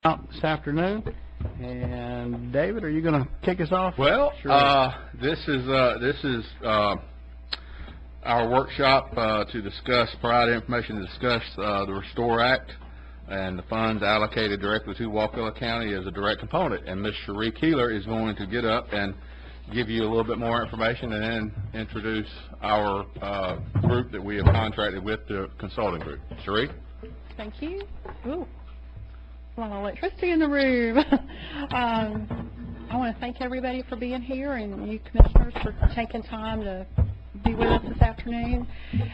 out this afternoon. And David, are you going to kick us off? Well, sure. this is our workshop to discuss, provide information to discuss the Restore Act and the funds allocated directly to Wakulla County as a direct component. And Ms. Cherie Keeler is going to get up and give you a little bit more information and then introduce our group that we have contracted with, the consulting group. Cherie? Thank you. Ooh, a lot of electricity in the room. I want to thank everybody for being here and you commissioners for taking time to be with us this afternoon.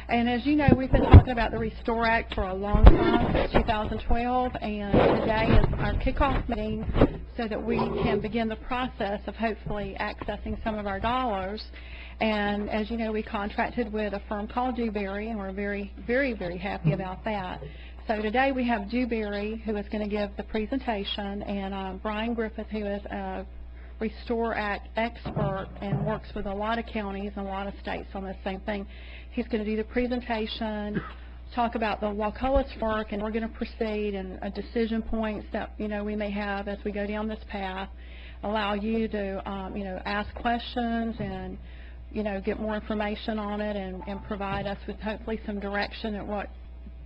And as you know, we've been talking about the Restore Act for a long time, since 2012, and today is our kickoff meeting so that we can begin the process of hopefully accessing some of our dollars. And as you know, we contracted with a firm called Dewberry, and we're very, very, very happy about that. So today we have Dewberry, who is going to give the presentation, and Brian Griffith, who is a Restore Act expert and works with a lot of counties and a lot of states on the same thing. He's going to do the presentation, talk about the Wakulla's work, and we're going to proceed and decision points that we may have as we go down this path. Allow you to ask questions and get more information on it and provide us with hopefully some direction at what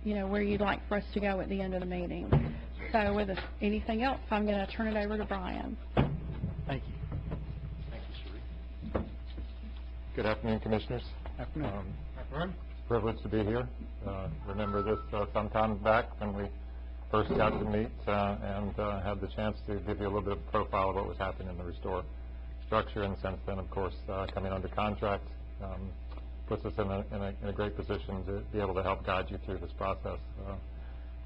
where you'd like for us to go at the end of the meeting. So with anything else, I'm going to turn it over to Brian. Thank you. Thank you, Cherie. Good afternoon, Commissioners. Afternoon. It's a privilege to be here. Remember this sometime back when we first got to meet and had the chance to give you a little bit of a profile of what was happening in the Restore structure, and since then, of course, coming under contract puts us in a great position to be able to help guide you through this process.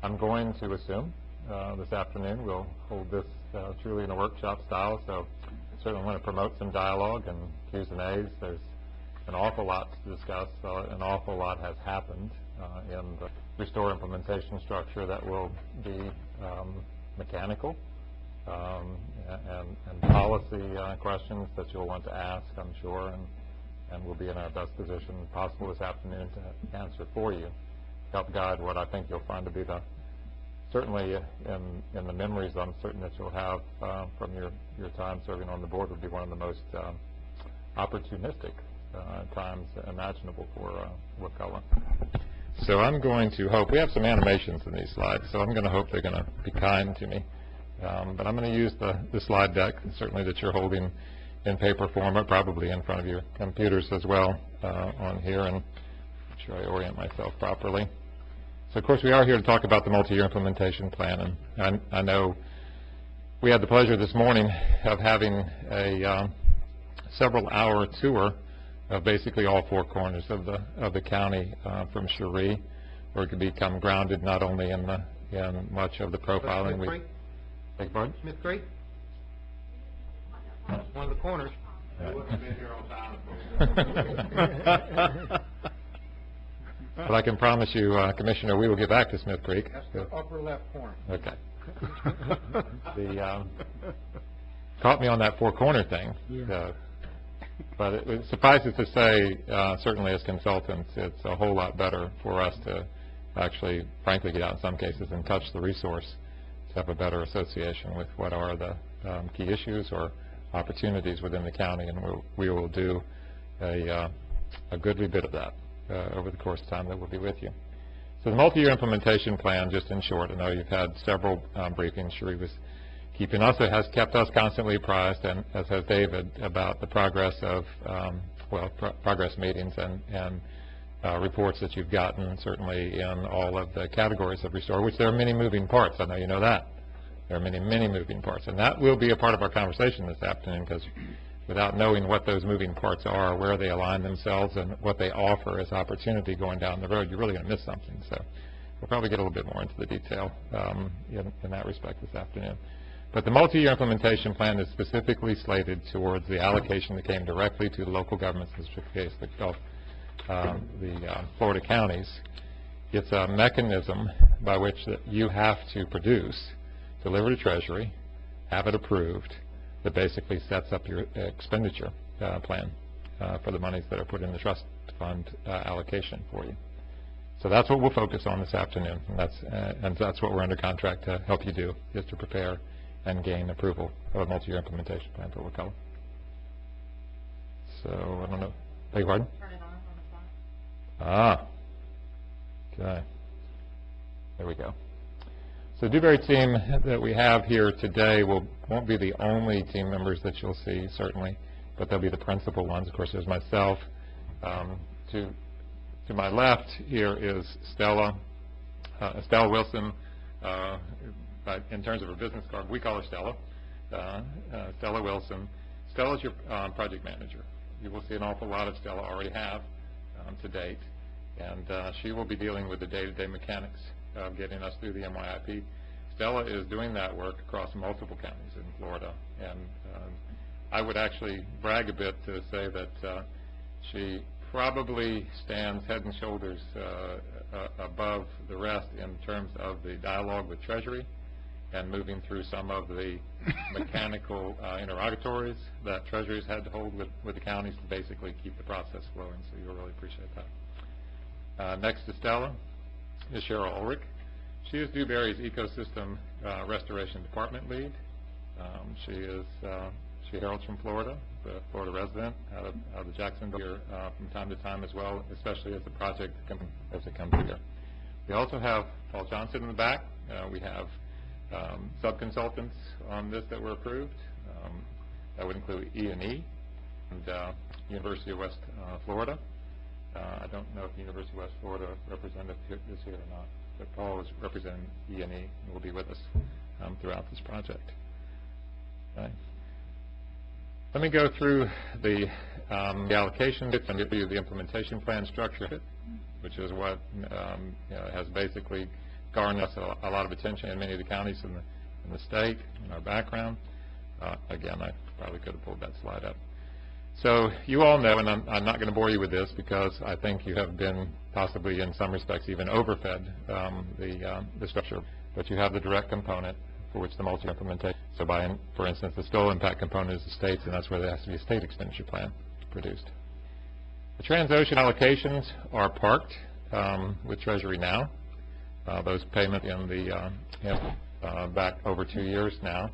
I'm going to assume this afternoon we'll hold this truly in a workshop style, so certainly want to promote some dialogue and Q's and A's. There's an awful lot to discuss. An awful lot has happened in the Restore implementation structure that will be mechanical and policy questions that you'll want to ask, I'm sure, and we'll be in our best position possible this afternoon to answer for you, help guide what I think you'll find to be certainly in the memories I'm certain that you'll have from your time serving on the board, would be one of the most opportunistic times imaginable for Wakulla. So I'm going to hope, we have some animations in these slides, so I'm going to hope they're going to be kind to me. But I'm going to use the slide deck, certainly that you're holding in paper form, but probably in front of your computers as well on here, and make sure I orient myself properly. So, of course, we are here to talk about the multi-year implementation plan, and I know we had the pleasure this morning of having a several-hour tour of basically all four corners of the county from Cherie, where it could become grounded not only in much of the profiling. Beg your pardon? Smith Creek? That's one of the corners. I wouldn't have been here on time. But I can promise you, Commissioner, we will get back to Smith Creek. That's the upper left corner. Okay. Caught me on that four-corner thing. Yeah. But it suffices to say, certainly as consultants, it's a whole lot better for us to actually, frankly, get out in some cases and touch the resource to have a better association with what are the key issues or opportunities within the county, and we will do a goodly bit of that over the course of time that we'll be with you. So the multi-year implementation plan, just in short, I know you've had several briefings. Cherie was keeping us, it has kept us constantly apprised, and as has David, about the progress of, progress meetings and reports that you've gotten, certainly in all of the categories of Restore, which there are many moving parts. I know you know that. There are many, many moving parts, and that will be a part of our conversation this afternoon, because without knowing what those moving parts are, where they align themselves, and what they offer as opportunity going down the road, you're really going to miss something. So we'll probably get a little bit more into the detail in that respect this afternoon. But the multi-year implementation plan is specifically slated towards the allocation that came directly to the local governments, in this case the Florida counties. It's a mechanism by which that you have to produce, deliver to Treasury, have it approved, that basically sets up your expenditure plan for the monies that are put in the trust fund allocation for you. So that's what we'll focus on this afternoon, and that's what we're under contract to help you do, is to prepare and gain approval of a multi-year implementation plan for Wakulla. So, I don't know. Beg your pardon? Turn it on the Ah. Okay. There we go. So the Dewberry team that we have here today won't be the only team members that you'll see, certainly, but they'll be the principal ones. Of course, there's myself. To my left here is Stella Wilson. But in terms of her business card, we call her Stella. Stella Wilson. Stella's your project manager. You will see an awful lot of Stella already have to date, and she will be dealing with the day-to-day mechanics of getting us through the MYIP. Stella is doing that work across multiple counties in Florida, and I would actually brag a bit to say that she probably stands head and shoulders above the rest in terms of the dialogue with Treasury and moving through some of the mechanical interrogatories that Treasury's had to hold with the counties to basically keep the process flowing, so you'll really appreciate that. Next to Stella is Cheryl Ulrich. She is Dewberry's Ecosystem Restoration Department lead. She heralds from Florida, the Florida resident out of the Jacksonville here from time to time as well, especially as the project as it comes here. We also have Paul Johnson in the back. We have sub-consultants on this that were approved. That would include E&E and University of West Florida. I don't know if the University of West Florida representative is here or not, but Paul is representing E&E and will be with us throughout this project. Okay. Let me go through the allocation and give you the implementation plan structure, which is what has basically garnered us a lot of attention in many of the counties in the state, in our background. Again, I probably could have pulled that slide up. So you all know, and I'm not going to bore you with this because I think you have been possibly in some respects even overfed the structure, but you have the direct component for which the multi-implementation. So for instance, the still impact component is the states, and that's where there has to be a state expenditure plan produced. The Transocean allocations are parked with Treasury now. Those payments in the back over 2 years now.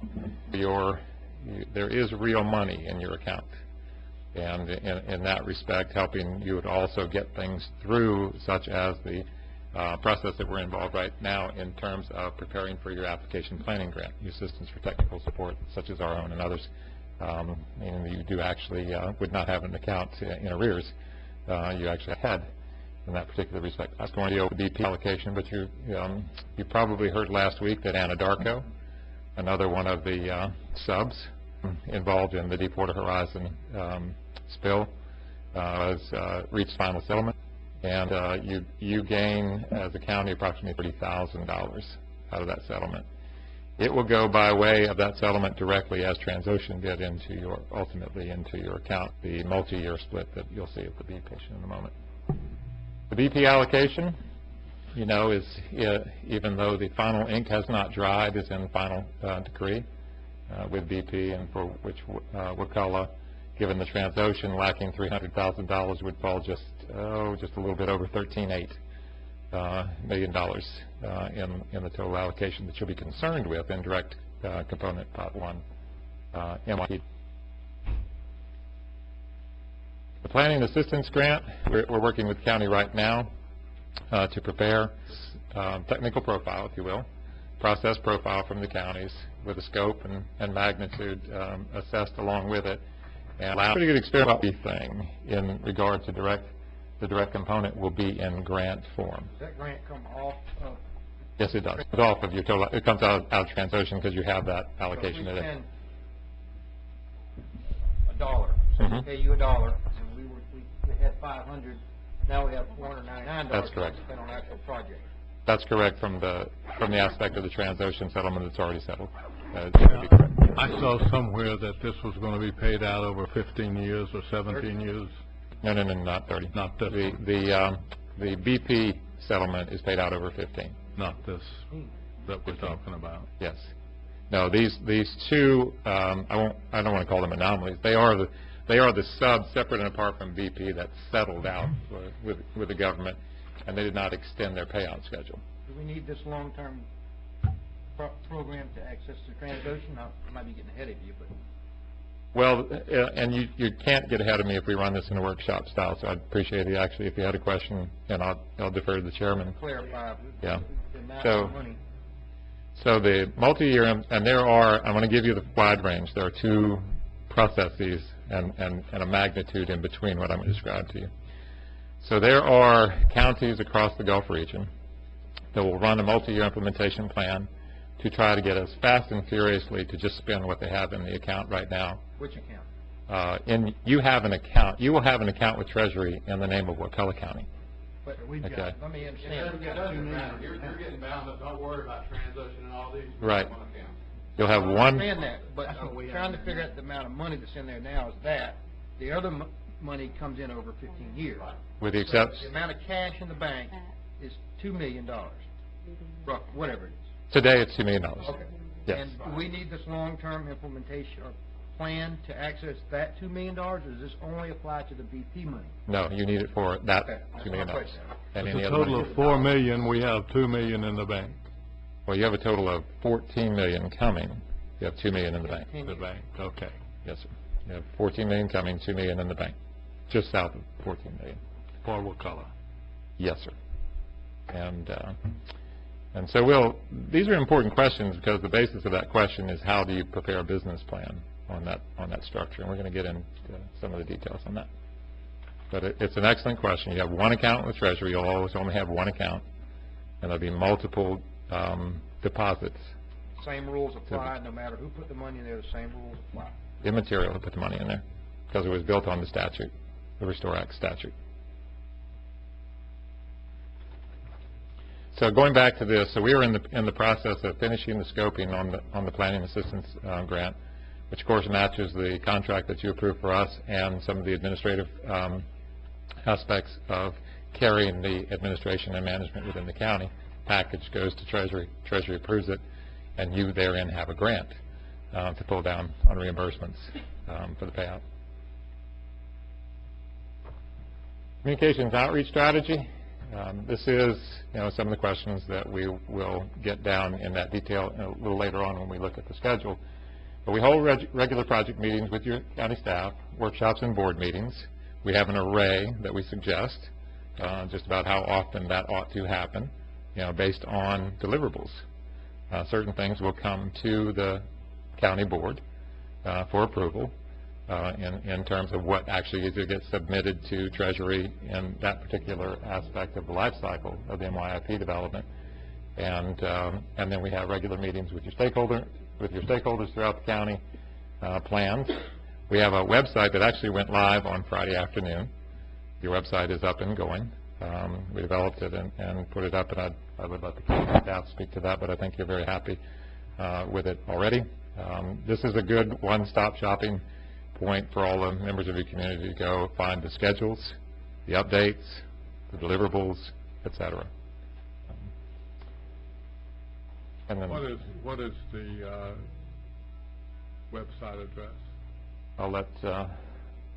There is real money in your account, and in that respect, helping you to also get things through, such as the process that we're involved right now in terms of preparing for your application planning grant, your assistance for technical support, such as our own and others. And you do actually would not have an account in arrears. You actually had in that particular respect. I was going to deal with the BP allocation, but you probably heard last week that Anadarko, another one of the subs involved in the Deepwater Horizon spill, has reached final settlement. And you gain, as a county, approximately $30,000 out of that settlement. It will go by way of that settlement directly, as Transocean did, ultimately into your account, the multi-year split that you'll see at the BP in a moment. The BP allocation, is, even though the final ink has not dried, is in final decree with BP, and for which Wakulla, given the Transocean lacking $300,000, would fall just a little bit over $13.8 million in the total allocation that you'll be concerned with in direct component Pot 1 MIP. The Planning Assistance Grant, we're working with the county right now to prepare technical profile, if you will, process profile from the counties with a scope and magnitude assessed along with it. And allow pretty good experience about the thing in regard to the direct component will be in grant form. Does that grant come off of? Yes, it does. It's off of your total. It comes out of Transocean because you have that allocation. So in we it. spend $1, so we pay you $1, and we had 500. Now we have $499. That's correct. To spend on actual project. That's correct from the aspect of the Transocean settlement that's already settled. That would be correct. I saw somewhere that this was going to be paid out over 15 years or 17 years. No, not 30. Not this one. The BP settlement is paid out over 15. Not this that we're talking about. Yes. No, these two, I don't want to call them anomalies. They are the subs separate and apart from BP that settled out with the government. and they did not extend their payout schedule. Do we need this long-term program to access the Transocean? I might be getting ahead of you, but Well, and you can't get ahead of me if we run this in a workshop style, so I'd appreciate it actually if you had a question, and I'll defer to the chairman. clarify Yeah. the amount So- of money. So the multi-year, and there are, I'm going to give you the wide range. There are two processes and a magnitude in between what I'm going to describe to you. So there are counties across the Gulf region that will run a multi-year implementation plan to try to get us fast and furiously to just spend what they have in the account right now. Which account? You have an account. You will have an account with Treasury in the name of Wakulla County. But we've Okay. got, let me understand. You're getting bound up, don't worry about Transocean and all these. Right. You'll have one. I understand that, but I'm trying to figure out the amount of money that's in there now is that. The other money comes in over 15 years. With the So exception, the amount of cash in the bank is $2 million, whatever it is. today it's $2 million. Okay. Yes. And do we need this long-term implementation or plan to access that $2 million, or does this only apply to the BP money? No, you need it for that Okay, that's $2 million. my question. And It's any a other total money. of $4 million, we have $2 million in the bank, Well, you have a total of $14 million coming. You have $2 million in the bank. the bank, okay. Yes, sir. You have $14 million coming, $2 million in the bank, just south of $14 million. For Wakulla. Yes, sir. And so these are important questions because the basis of that question is how do you prepare a business plan on that structure, and we're going to get into some of the details on that. But it's an excellent question. You have one account with Treasury. You'll always only have one account, and there'll be multiple deposits. Same rules apply, no matter who put the money in there, the same rules apply. Immaterial to put the money in there because it was built on the statute, the Restore Act statute. So going back to this, so we are in the process of finishing the scoping on the planning assistance grant, which of course matches the contract that you approved for us and some of the administrative aspects of carrying the administration and management within the county. Package goes to Treasury, Treasury approves it, and you therein have a grant to pull down on reimbursements for the payout. Communications outreach strategy. This is, some of the questions that we will get down in that detail a little later on when we look at the schedule. But we hold regular project meetings with your county staff, workshops and board meetings. We have an array that we suggest, just about how often that ought to happen, based on deliverables. Certain things will come to the county board for approval in terms of what actually gets submitted to Treasury in that particular aspect of the life cycle of the MYIP development. And then we have regular meetings with your stakeholders throughout the county, plans. We have a website that actually went live on Friday afternoon. Your website is up and going. We developed it and put it up, and I would let the county staff speak to that, but I think you're very happy with it already. This is a good one-stop shopping point for all the members of your community to go find the schedules, the updates, the deliverables, etc. And then What is the website address? I'll let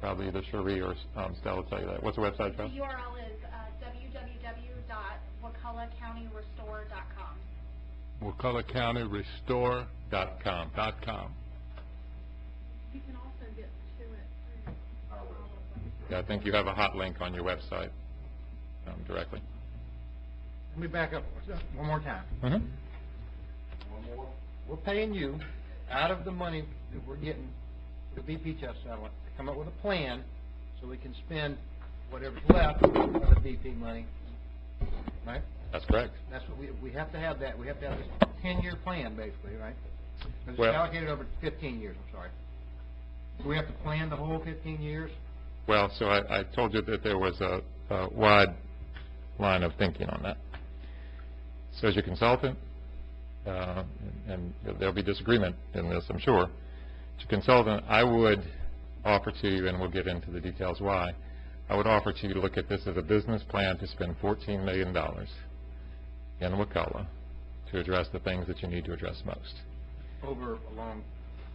probably either Cherie or Stella tell you that. What's the website address? The URL is www.wakullacountyrestore.com. Wakulla County Restore .com. .com. You can also get to it through Yeah, I think you have a hot link on your website directly. Let me back up one more time. Mm-hmm. We're paying you out of the money that we're getting, the BP chest settlement, to come up with a plan so we can spend whatever's left of the BP money, right? That's correct. That's what we have to have that. We have to have this 10-year plan, basically, right? 'Cause Well- it's allocated over 15 years, I'm sorry. We have to plan the whole 15 years? Well, so I told you that there was a wide line of thinking on that. So as your consultant, and there'll be disagreement in this, I'm sure, as your consultant, I would offer to you, and we'll get into the details why, I would offer to you to look at this as a business plan to spend $14 million in Wakulla to address the things that you need to address most. Over a long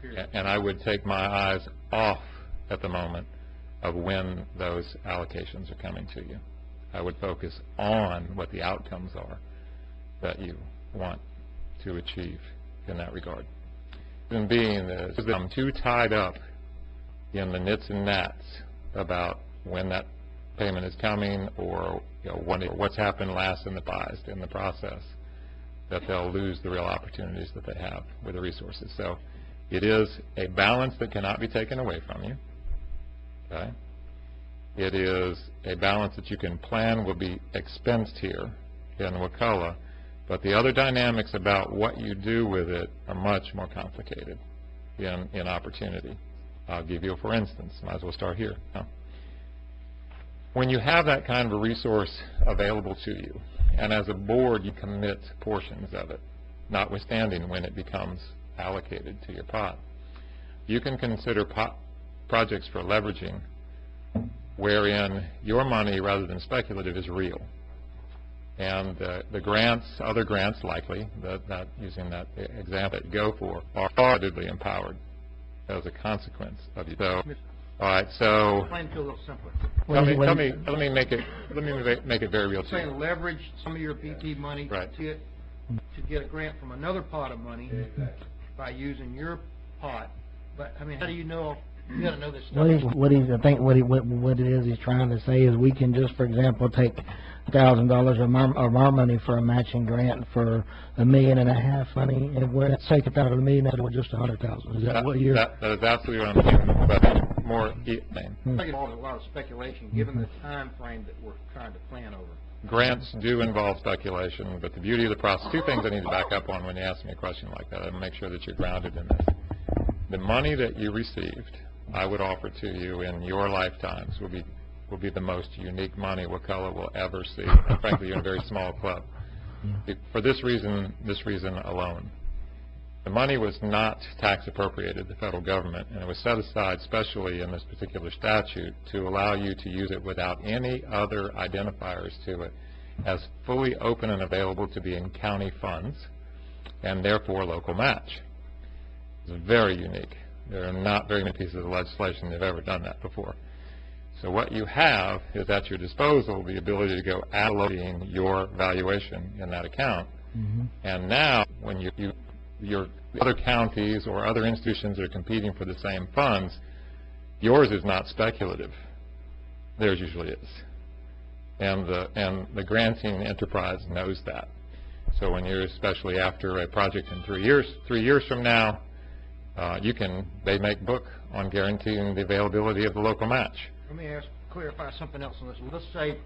period. And I would take my eyes off at the moment of when those allocations are coming to you. I would focus on what the outcomes are that you want to achieve in that regard. And being is that I'm too tied up in the nits and gnats about when that payment is coming, or what's happened last in the process, that they'll lose the real opportunities that they have with the resources. So it is a balance that cannot be taken away from you. Okay? It is a balance that you can plan will be expensed here in Wakulla, but the other dynamics about what you do with it are much more complicated in opportunity. I'll give you a for instance. Might as well start here. When you have that kind of a resource available to you, and as a board you commit portions of it, notwithstanding when it becomes allocated to your pot, you can consider projects for leveraging wherein your money, rather than speculative, is real. And the grants, other grants likely, that using that example that you go for, are audibly empowered as a consequence of you. So, all right, so Explain to a little simpler. let me make it very real to Saying you. leverage some of your BP money Right. to get a grant from another pot of money by using your pot. But I mean, how do you know? You got to know this stuff. I think what it is he's trying to say is we can just, for example, take $1,000 of our money for a matching grant for $1.5 million money, and let's take it out of the $1 million or just $100,000. Is that what you're? That is absolutely what I'm saying. But more I think it involves a lot of speculation, given the time frame that we're trying to plan over. grants do involve speculation, but the beauty of the process, two things I need to back up on when you ask me a question like that. I want to make sure that you're grounded in this. The money that you received, I would offer to you in your lifetimes will be the most unique money Wakulla will ever see. And frankly, you're in a very small club. For this reason alone. The money was not tax appropriated to the federal government, and it was set aside specially in this particular statute to allow you to use it without any other identifiers to it, as fully open and available to be in county funds, and therefore local match. It's very unique. There are not very many pieces of legislation that have ever done that before. So what you have is at your disposal the ability to go allocating your valuation in that account. And now when your other counties or other institutions are competing for the same funds, yours is not speculative. Theirs usually is. And the granting enterprise knows that. So when you're, especially after a project in 3 years from now, they make book on guaranteeing the availability of the local match. Let me clarify something else on this. Let's say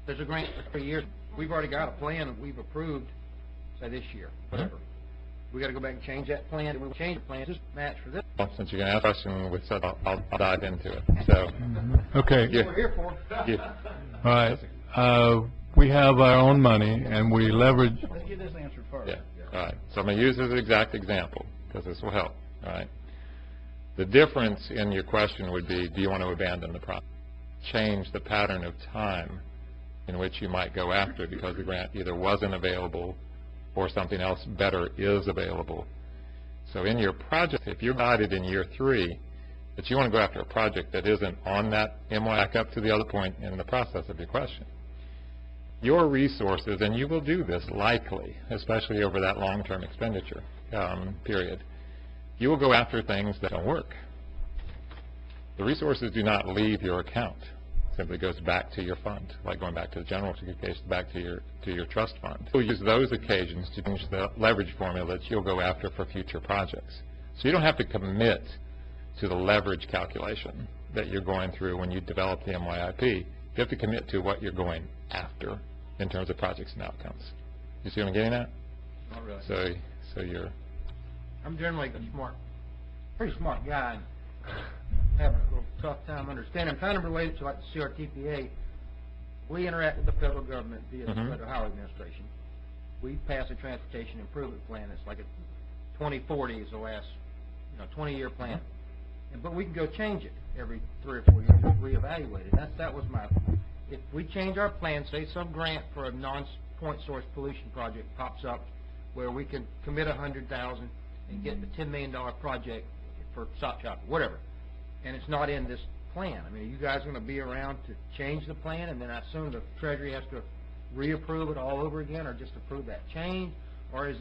there's a grant for 3 years. We've already got a plan that we've approved, say this year, whatever. We got to go back and change that plan. We'll change the plan, just match for this. Well, since you're going to ask a question, I'll dive into it. So, Okay. That's what we're here for. All right. We have our own money, and we leverage. Let's get this answered first. Yeah. All right. So I'm going to use this exact example because this will help. All right. The difference in your question would be, do you want to abandon the project? Change the pattern of time in which you might go after it because the grant either wasn't available or something else better is available. So in your project, if you're guided in year 3 that you want to go after a project that isn't on that MY, back up to the other point in the process of your question, your resources, and you will do this likely, especially over that long-term expenditure period, you will go after things that don't work. The resources do not leave your account. It simply goes back to your fund, like going back to the general case, back to your trust fund. You'll use those occasions to change the leverage formula that you'll go after for future projects. So you don't have to commit to the leverage calculation that you're going through when you develop the MYIP. You have to commit to what you're going after in terms of projects and outcomes. You see what I'm getting at? Not really. So you're... I'm generally a pretty smart guy, and having a little tough time understanding. I'm kind of related to like the CRTPA. We interact with the federal government via the Federal Highway Administration. We pass a transportation improvement plan. It's like a 2040 is the last 20-year plan. But we can go change it every 3 or 4 years, reevaluate it. That was my. If we change our plan, say some grant for a non-point source pollution project pops up, where we can commit $100,000 and get the $10 million project for stop shop, whatever, and it's not in this plan? I mean, are you guys gonna be around to change the plan, and then I assume the Treasury has to reapprove it all over again, or just approve that change? Or is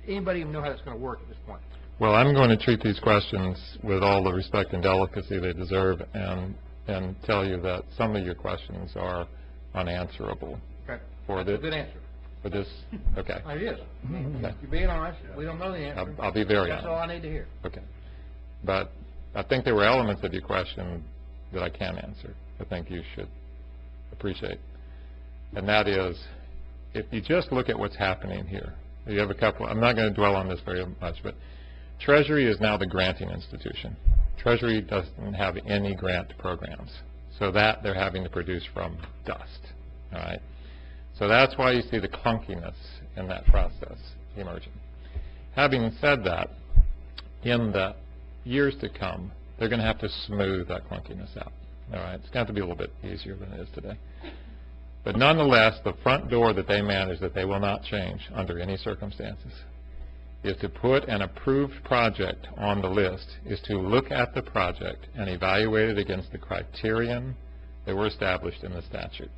anybody even know how it's gonna work at this point? Well, I'm going to treat these questions with all the respect and delicacy they deserve, and tell you that some of your questions are unanswerable. Okay, For that's a this, good answer. for this, okay. It is. I mean, Okay. you're being honest, we don't know the answer. I'll be very That's all I honest. need to hear. Okay. But I think there were elements of your question that I can answer, I think you should appreciate. And that is, if you just look at what's happening here, you have a couple, I'm not going to dwell on this very much, but Treasury is now the granting institution. Treasury doesn't have any grant programs, so that they're having to produce from dust, all right? So that's why you see the clunkiness in that process emerging. Having said that, in the years to come, they're going to have to smooth that clunkiness out, all right? It's going to have to be a little bit easier than it is today. But nonetheless, the front door that they manage that they will not change under any circumstances is to put an approved project on the list, is to look at the project and evaluate it against the criterion that were established in the statute.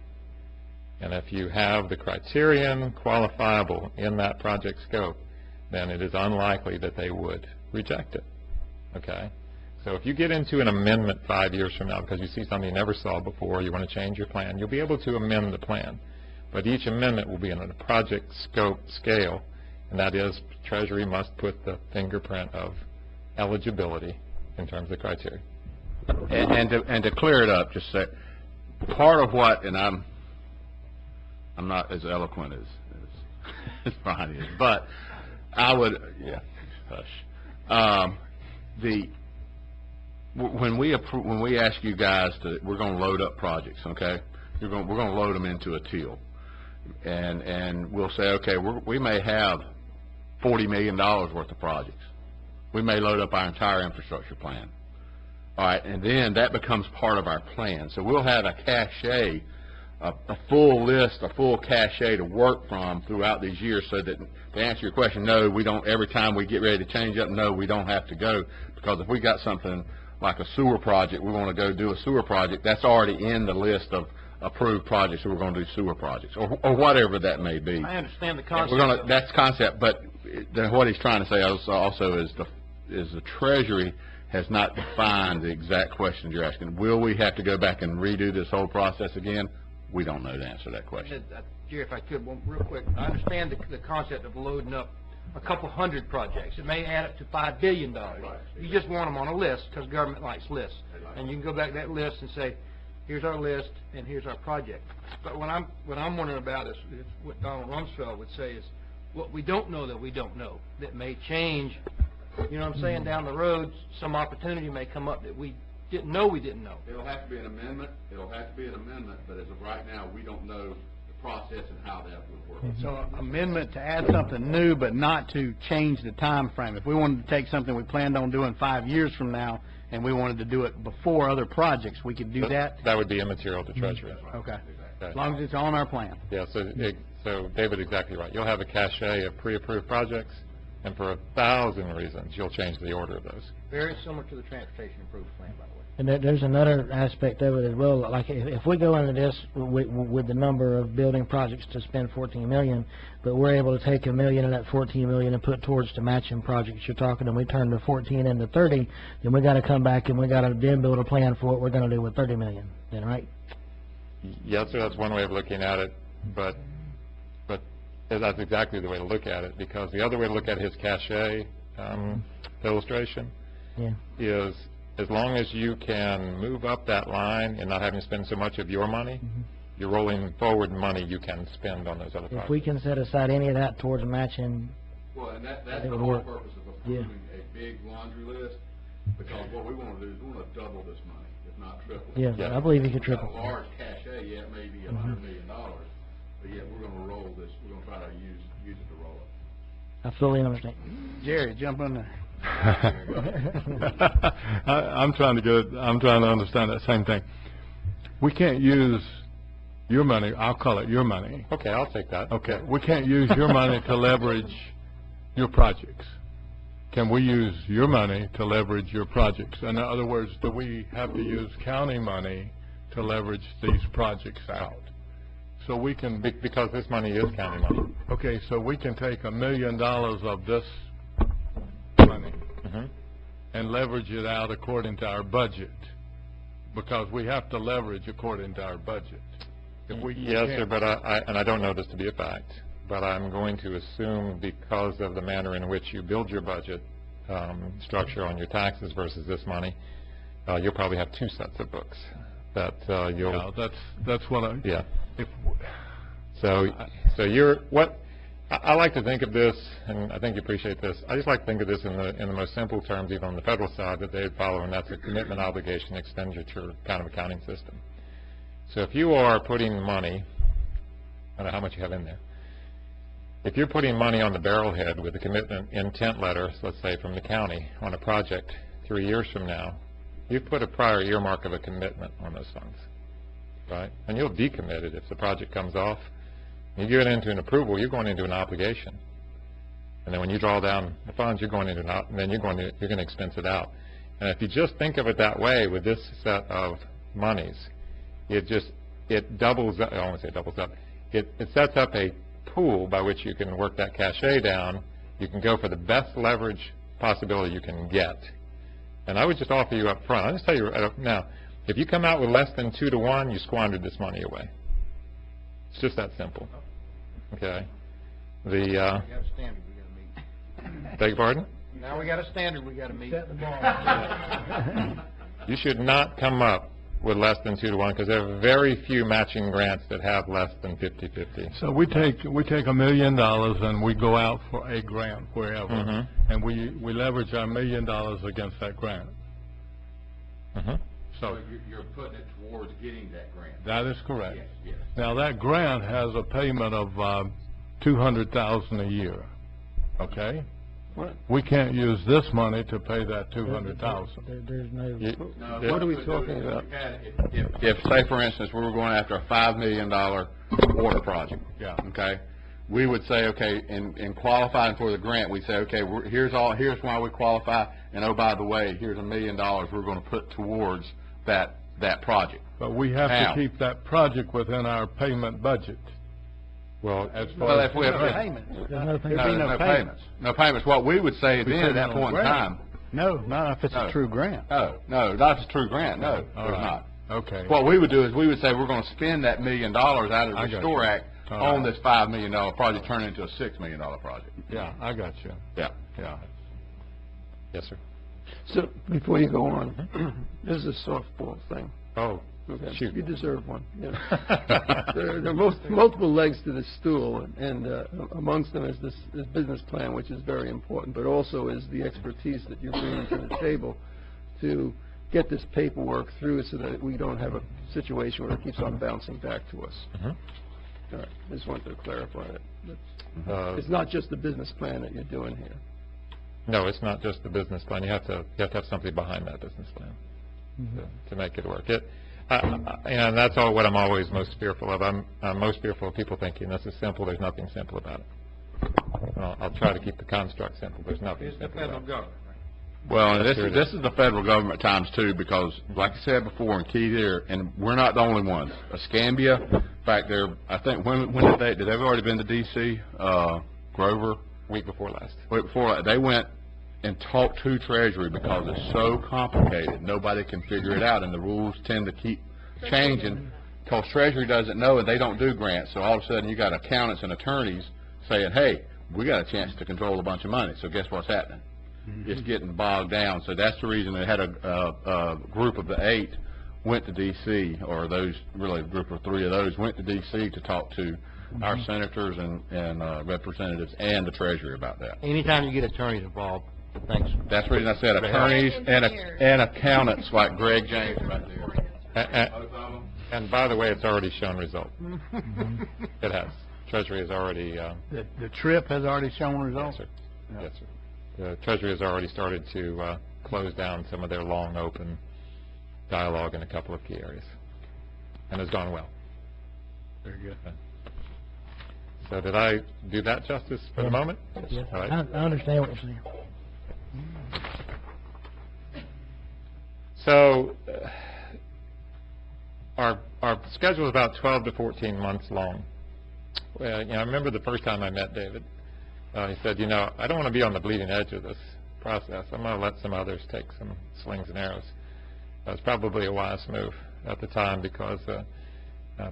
And if you have the criterion qualifiable in that project scope, then it is unlikely that they would reject it, okay? So if you get into an amendment 5 years from now because you see something you never saw before, you want to change your plan, you'll be able to amend the plan. But each amendment will be in a project scope scale, and that is Treasury must put the fingerprint of eligibility in terms of criteria. And to clear it up, just say, part of what, and I'm not as eloquent as Brian is, but I would, yeah, hush. When we ask you guys to, we're going to load up projects, okay? We're going to load them into a till, and we'll say, okay, we may have $40 million worth of projects. We may load up our entire infrastructure plan. All right, and then that becomes part of our plan. So we'll have a cachet, a full list, a full cachet to work from throughout these years, so that, to answer your question, no, we don't, every time we get ready to change up, no, we don't have to go, because if we got something like a sewer project, we want to go do a sewer project, that's already in the list of approved projects, so we're going to do sewer projects, or whatever that may be. I understand the concept. We're going to, that's concept, but what he's trying to say also is the Treasury has not defined the exact questions you're asking. Will we have to go back and redo this whole process again? We don't know the answer to that question. Jerry, if I could, one real quick, I understand the concept of loading up a couple hundred projects. It may add up to $5 billion. You just want them on a list, because government likes lists. And you can go back to that list and say, here's our list, and here's our project. But what I'm wondering about is what Donald Rumsfeld would say is, what we don't know that we don't know, that may change, you know what I'm saying, down the road, some opportunity may come up that we didn't know we didn't know. It'll have to be an amendment. It'll have to be an amendment, but as of right now, we don't know the process and how that would work. So amendment to add something new, but not to change the time frame. If we wanted to take something we planned on doing 5 years from now, and we wanted to do it before other projects, we could do that? That would be immaterial to Treasury. Okay. As long as it's on our plan. Yeah, so David's exactly right. You'll have a cachet of pre-approved projects, and for 1,000 reasons, you'll change the order of those. Very similar to the transportation improvement plan, by the way. And there's another aspect of it as well. Like if we go into this with the number of building projects to spend $14 million, but we're able to take $1 million of that $14 million and put towards the matching projects you're talking, and we turn the 14 into 30, then we got to come back and we got to then build a plan for what we're going to do with 30 million. Then, right? Yes, sir, that's one way of looking at it, but that's exactly the way to look at it, because the other way to look at his cachet illustration is, as long as you can move up that line and not having to spend so much of your money, you're rolling forward money you can spend on those other projects. If we can set aside any of that towards matching, Well, and that's it the would whole work. purpose of approving a big laundry list, because what we want to do is we want to double this money, if not triple it. yeah, Yeah. I believe you could We've got triple. a large cachet, yeah, it may be $100 million, but yet we're going to roll this, we're going to try to use it to roll it. I fully understand. Jerry, jump in there. I'm trying to understand that same thing. We can't use your money, I'll call it your money. Okay, I'll take that. Okay, we can't use your money to leverage your projects. can we use your money to leverage your projects? In other words, do we have to use county money to leverage these projects out? So we can, Because this money is county money. okay, so we can take $1 million of this money Mhm. and leverage it out according to our budget, because we have to leverage according to our budget. If we Yes, can't- sir, but I don't know this to be a fact, but I'm going to assume because of the manner in which you build your budget structure on your taxes versus this money, you'll probably have two sets of books that you'll... Yeah, that's what I... Yeah. If, So I like to think of this, and I think you appreciate this, I just like to think of this in the most simple terms, even on the federal side, that they follow, and that's a commitment, obligation, expenditure kind of accounting system. So if you are putting money, I don't know how much you have in there, if you're putting money on the barrelhead with a commitment intent letter, let's say from the county, on a project 3 years from now, you've put a prior earmark of a commitment on those funds, right? And you'll decommit it if the project comes off. You get into an approval, you're going into an obligation. And then when you draw down the funds, you're going into and then you're going to expense it out. And if you just think of it that way with this set of monies, it doubles up, I don't want to say doubles up, it sets up a pool by which you can work that cachet down. You can go for the best leverage possibility you can get. And I would just offer you up front, I'll just tell you now, if you come out with less than 2 to 1, you squandered this money away. It's just that simple. Okay. We got a standard we gotta meet. Beg your pardon? Now we got a standard we gotta meet. Set the bar. You should not come up with less than 2 to 1, because there are very few matching grants that have less than 50-50. so we take $1 million and we go out for a grant wherever, Mhm. and we leverage our $1 million against that grant. Mhm. So you're putting it towards getting that grant. that is correct. Yes, yes. Now, that grant has a payment of $200,000 a year, okay? We can't use this money to pay that $200,000. There's no... No, What are we talking about? If, say, for instance, we were going after a $5 million water project. Yeah. Okay? We would say, okay, in qualifying for the grant, we'd say, okay, here's why we qualify, and oh, by the way, here's $1 million we're going to put towards that project. But we have Now. to keep that project within our payment budget. Well, As Well, far if as... we have, Payments. There's no There'd payment. be no payments. No payments. What we would say then, at that on point in grant. time, No, not if it's No. a true grant. no, not if it's a true grant, no, All there's right. not. Okay. What we would do is we would say we're going to spend that $1 million out of I the got Restore you. Act All on right. this $5 million project, turn it into a $6 million project. Yeah, I got you. Yeah. Yeah. yes, sir. So, before you go on, this is a softball thing. Oh, Okay. shoot. You deserve one. You know. There are multiple legs to this stool, and amongst them is this business plan, which is very important, but also is the expertise that you're bringing to the table to get this paperwork through so that we don't have a situation where it keeps on bouncing back to us. Mhm. All right, I just wanted to clarify that. Uh, It's not just the business plan that you're doing here. No, it's not just the business plan. You have to have something behind that business plan to make it work. And that's all what I'm always most fearful of. I'm most fearful of people thinking this is simple. There's nothing simple about it. Well, I'll try to keep the construct simple. There's nothing It's the simple federal about it. government, right? Well, and Yes, sir, it this is the federal government times two, because like I said before, and key there, and we're not the only ones. Escambia, in fact, I think, did they have already been to D.C., Grover? Week before last. Wait, before that, they went and talked to Treasury because it's so complicated. Nobody can figure it out, and the rules tend to keep changing because Treasury doesn't know and they don't do grants. So all of a sudden, you got accountants and attorneys saying, hey, we got a chance to control a bunch of money. So guess what's happening? It's getting bogged down. So that's the reason they had a group of the 8 went to D.C., or those, really a group of 3 of those went to D.C. to talk to our senators and representatives and the Treasury about that. Anytime you get attorneys involved, thanks. That's the reason I said attorneys and accountants like Greg James right there. And by the way, it's already shown results. It has. Treasury has already, The trip has already shown yes, results? sir. Yes, sir. The Treasury has already started to close down some of their long, open dialogue in a couple of key areas, and has gone well. Very good. So did I do that justice for the moment? Yes, All right. I understand what you're saying. So our schedule is about 12 to 14 months long. Well, I remember the first time I met David. He said, I don't want to be on the bleeding edge of this process. I'm going to let some others take some slings and arrows. That was probably a wise move at the time because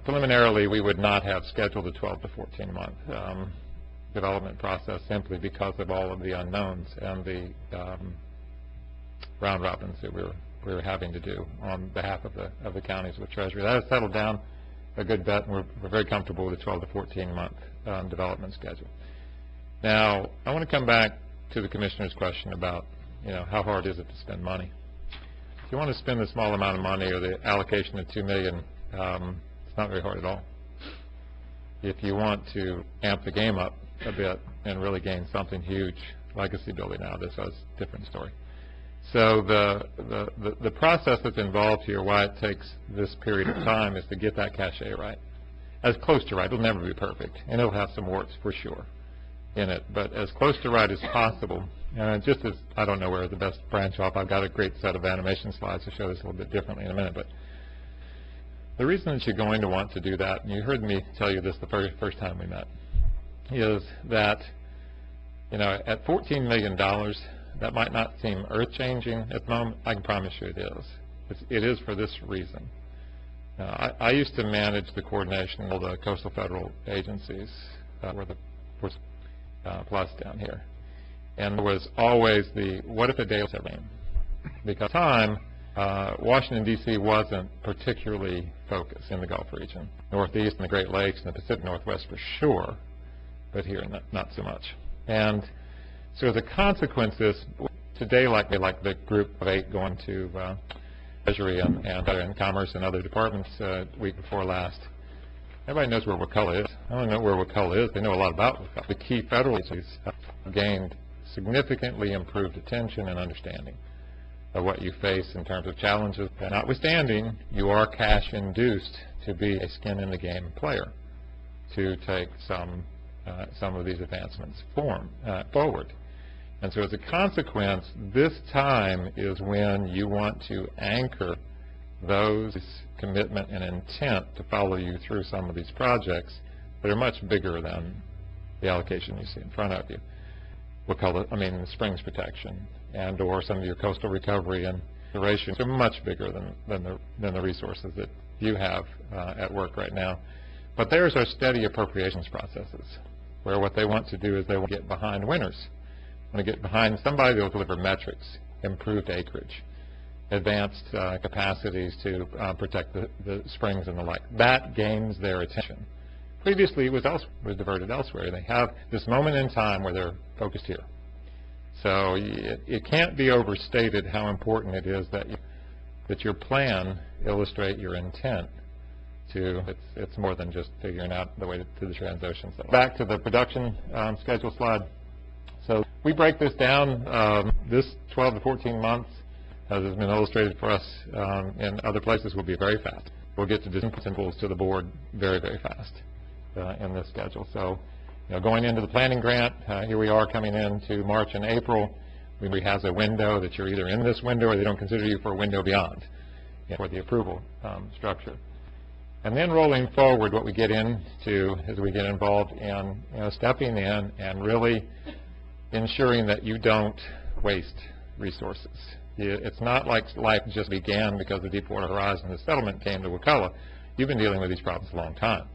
preliminarily we would not have scheduled a 12 to 14 month development process simply because of all of the unknowns and the round robins that we were having to do on behalf of the counties with Treasury. That has settled down a good bit, and we're very comfortable with a 12 to 14 month development schedule. Now, I want to come back to the Commissioner's question about, how hard is it to spend money? If you want to spend a small amount of money or the allocation of $2 million, it's not very hard at all. If you want to amp the game up a bit and really gain something huge, legacy building out of this, that's a different story. So the process that's involved here, why it takes this period of time, is to get that cachet right, as close to right. It'll never be perfect, and it'll have some warts for sure in it, but as close to right as possible. Just as I don't know where the best branch off, I've got a great set of animation slides to show this a little bit differently in a minute, but the reason that you're going to want to do that, and you heard me tell you this the first time we met, is that at $14 million, that might not seem earth-changing at the moment. I can promise you it is. It is for this reason. I used to manage the coordination of the coastal federal agencies, where the plus down here. And there was always the, what if a day was rain? Because at the time, Washington, D.C. wasn't particularly focused in the Gulf region. Northeast and the Great Lakes and the Pacific Northwest for sure, but here not so much. And so the consequences today, like the group of 8 going to Treasury and Commerce and other departments week before last, everybody knows where Wakulla is. I don't know where Wakulla is. They know a lot about Wakulla. The key federal agencies have gained significantly improved attention and understanding of what you face in terms of challenges. Notwithstanding, you are cash-induced to be a skin-in-the-game player to take some of these advancements forward. And so as a consequence, this time is when you want to anchor those commitment and intent to follow you through some of these projects that are much bigger than the allocation you see in front of you. Springs protection and or some of your coastal recovery and restoration are much bigger than the resources that you have at work right now. But there's our steady appropriations processes, where what they want to do is they want to get behind winners. They want to get behind somebody that will deliver metrics, improved acreage, advanced capacities to protect the springs and the like. That gains their attention. Previously, it was diverted elsewhere. They have this moment in time where they're focused here. So it can't be overstated how important it is that your plan illustrate your intent to. It's more than just figuring out the way to the Transocean. So back to the production schedule slide. So we break this down. This 12 to 14 months, as has been illustrated for us in other places, will be very fast. We'll get to principles to the board very, very fast in this schedule. So, going into the planning grant, here we are coming into March and April. We has a window that you're either in this window or they don't consider you for a window beyond for the approval structure. And then rolling forward, what we get into is we get involved in stepping in and really ensuring that you don't waste resources. It's not like life just began because the Deepwater Horizon, the settlement came to Wakulla. You've been dealing with these problems a long time.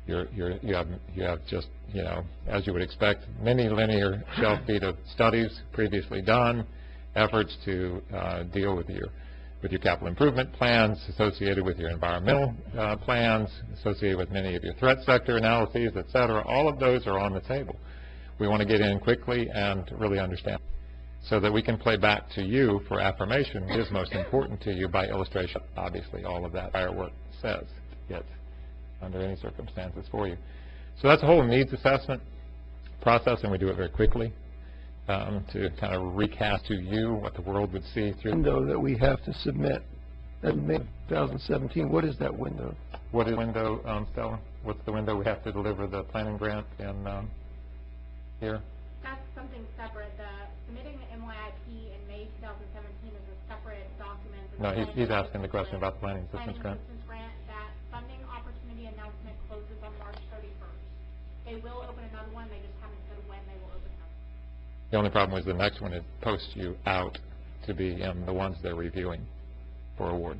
You have just, as you would expect, many linear shelf feet of studies previously done, efforts to deal with your capital improvement plans, associated with your environmental plans, associated with many of your threat sector analyses, et cetera. All of those are on the table. We want to get in quickly and really understand, so that we can play back to you for affirmation what is most important to you by illustration. Obviously, all of that prior work says it under any circumstances for you. So that's a whole needs assessment process, and we do it very quickly to kind of recast to you what the world would see through. Window that we have to submit in May 2017. What is that window? What is the window, Stella? What's the window we have to deliver the planning grant in here? That's something separate. Submitting the MYIP in May 2017 is a separate document, and No, he's asking the question about the planning assistance Planning grant. assistance grant, that funding opportunity announcement closes on March 31st. They will open another one, they just haven't said when they will open another. The only problem is the next one, it posts you out to be in the ones they're reviewing for award.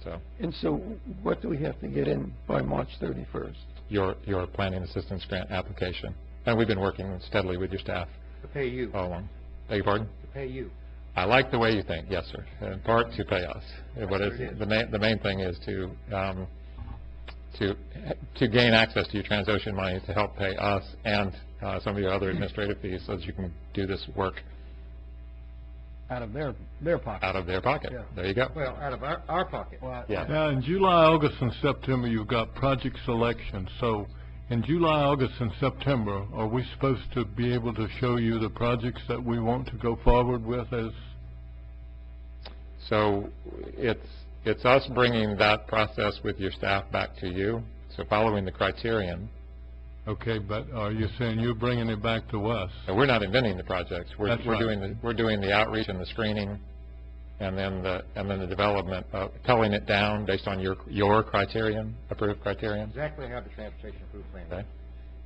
So And so what do we have to get in by March 31st? your planning assistance grant application. And we've been working steadily with your staff To pay you, all along. Beg your pardon? to pay you. I like the way you think, yes, sir. In part to pay us. But what it is. the main thing is to gain access to your Transocean money to help pay us and some of your other administrative fees so that you can do this work Out of their pocket. out of their pocket. Yeah. There you go. Well, out of our pocket. Well, Yeah. Now, in July, August, and September, you've got project selection. So in July, August, and September, are we supposed to be able to show you the projects that we want to go forward with as? So it's us bringing that process with your staff back to you. So following the criterion. Okay, but are you saying you're bringing it back to us? So we're not inventing the projects. That's right. We're doing the outreach and the screening, and then the development of culling it down based on your criterion, approved criterion. Exactly how the transportation approved plan. Okay.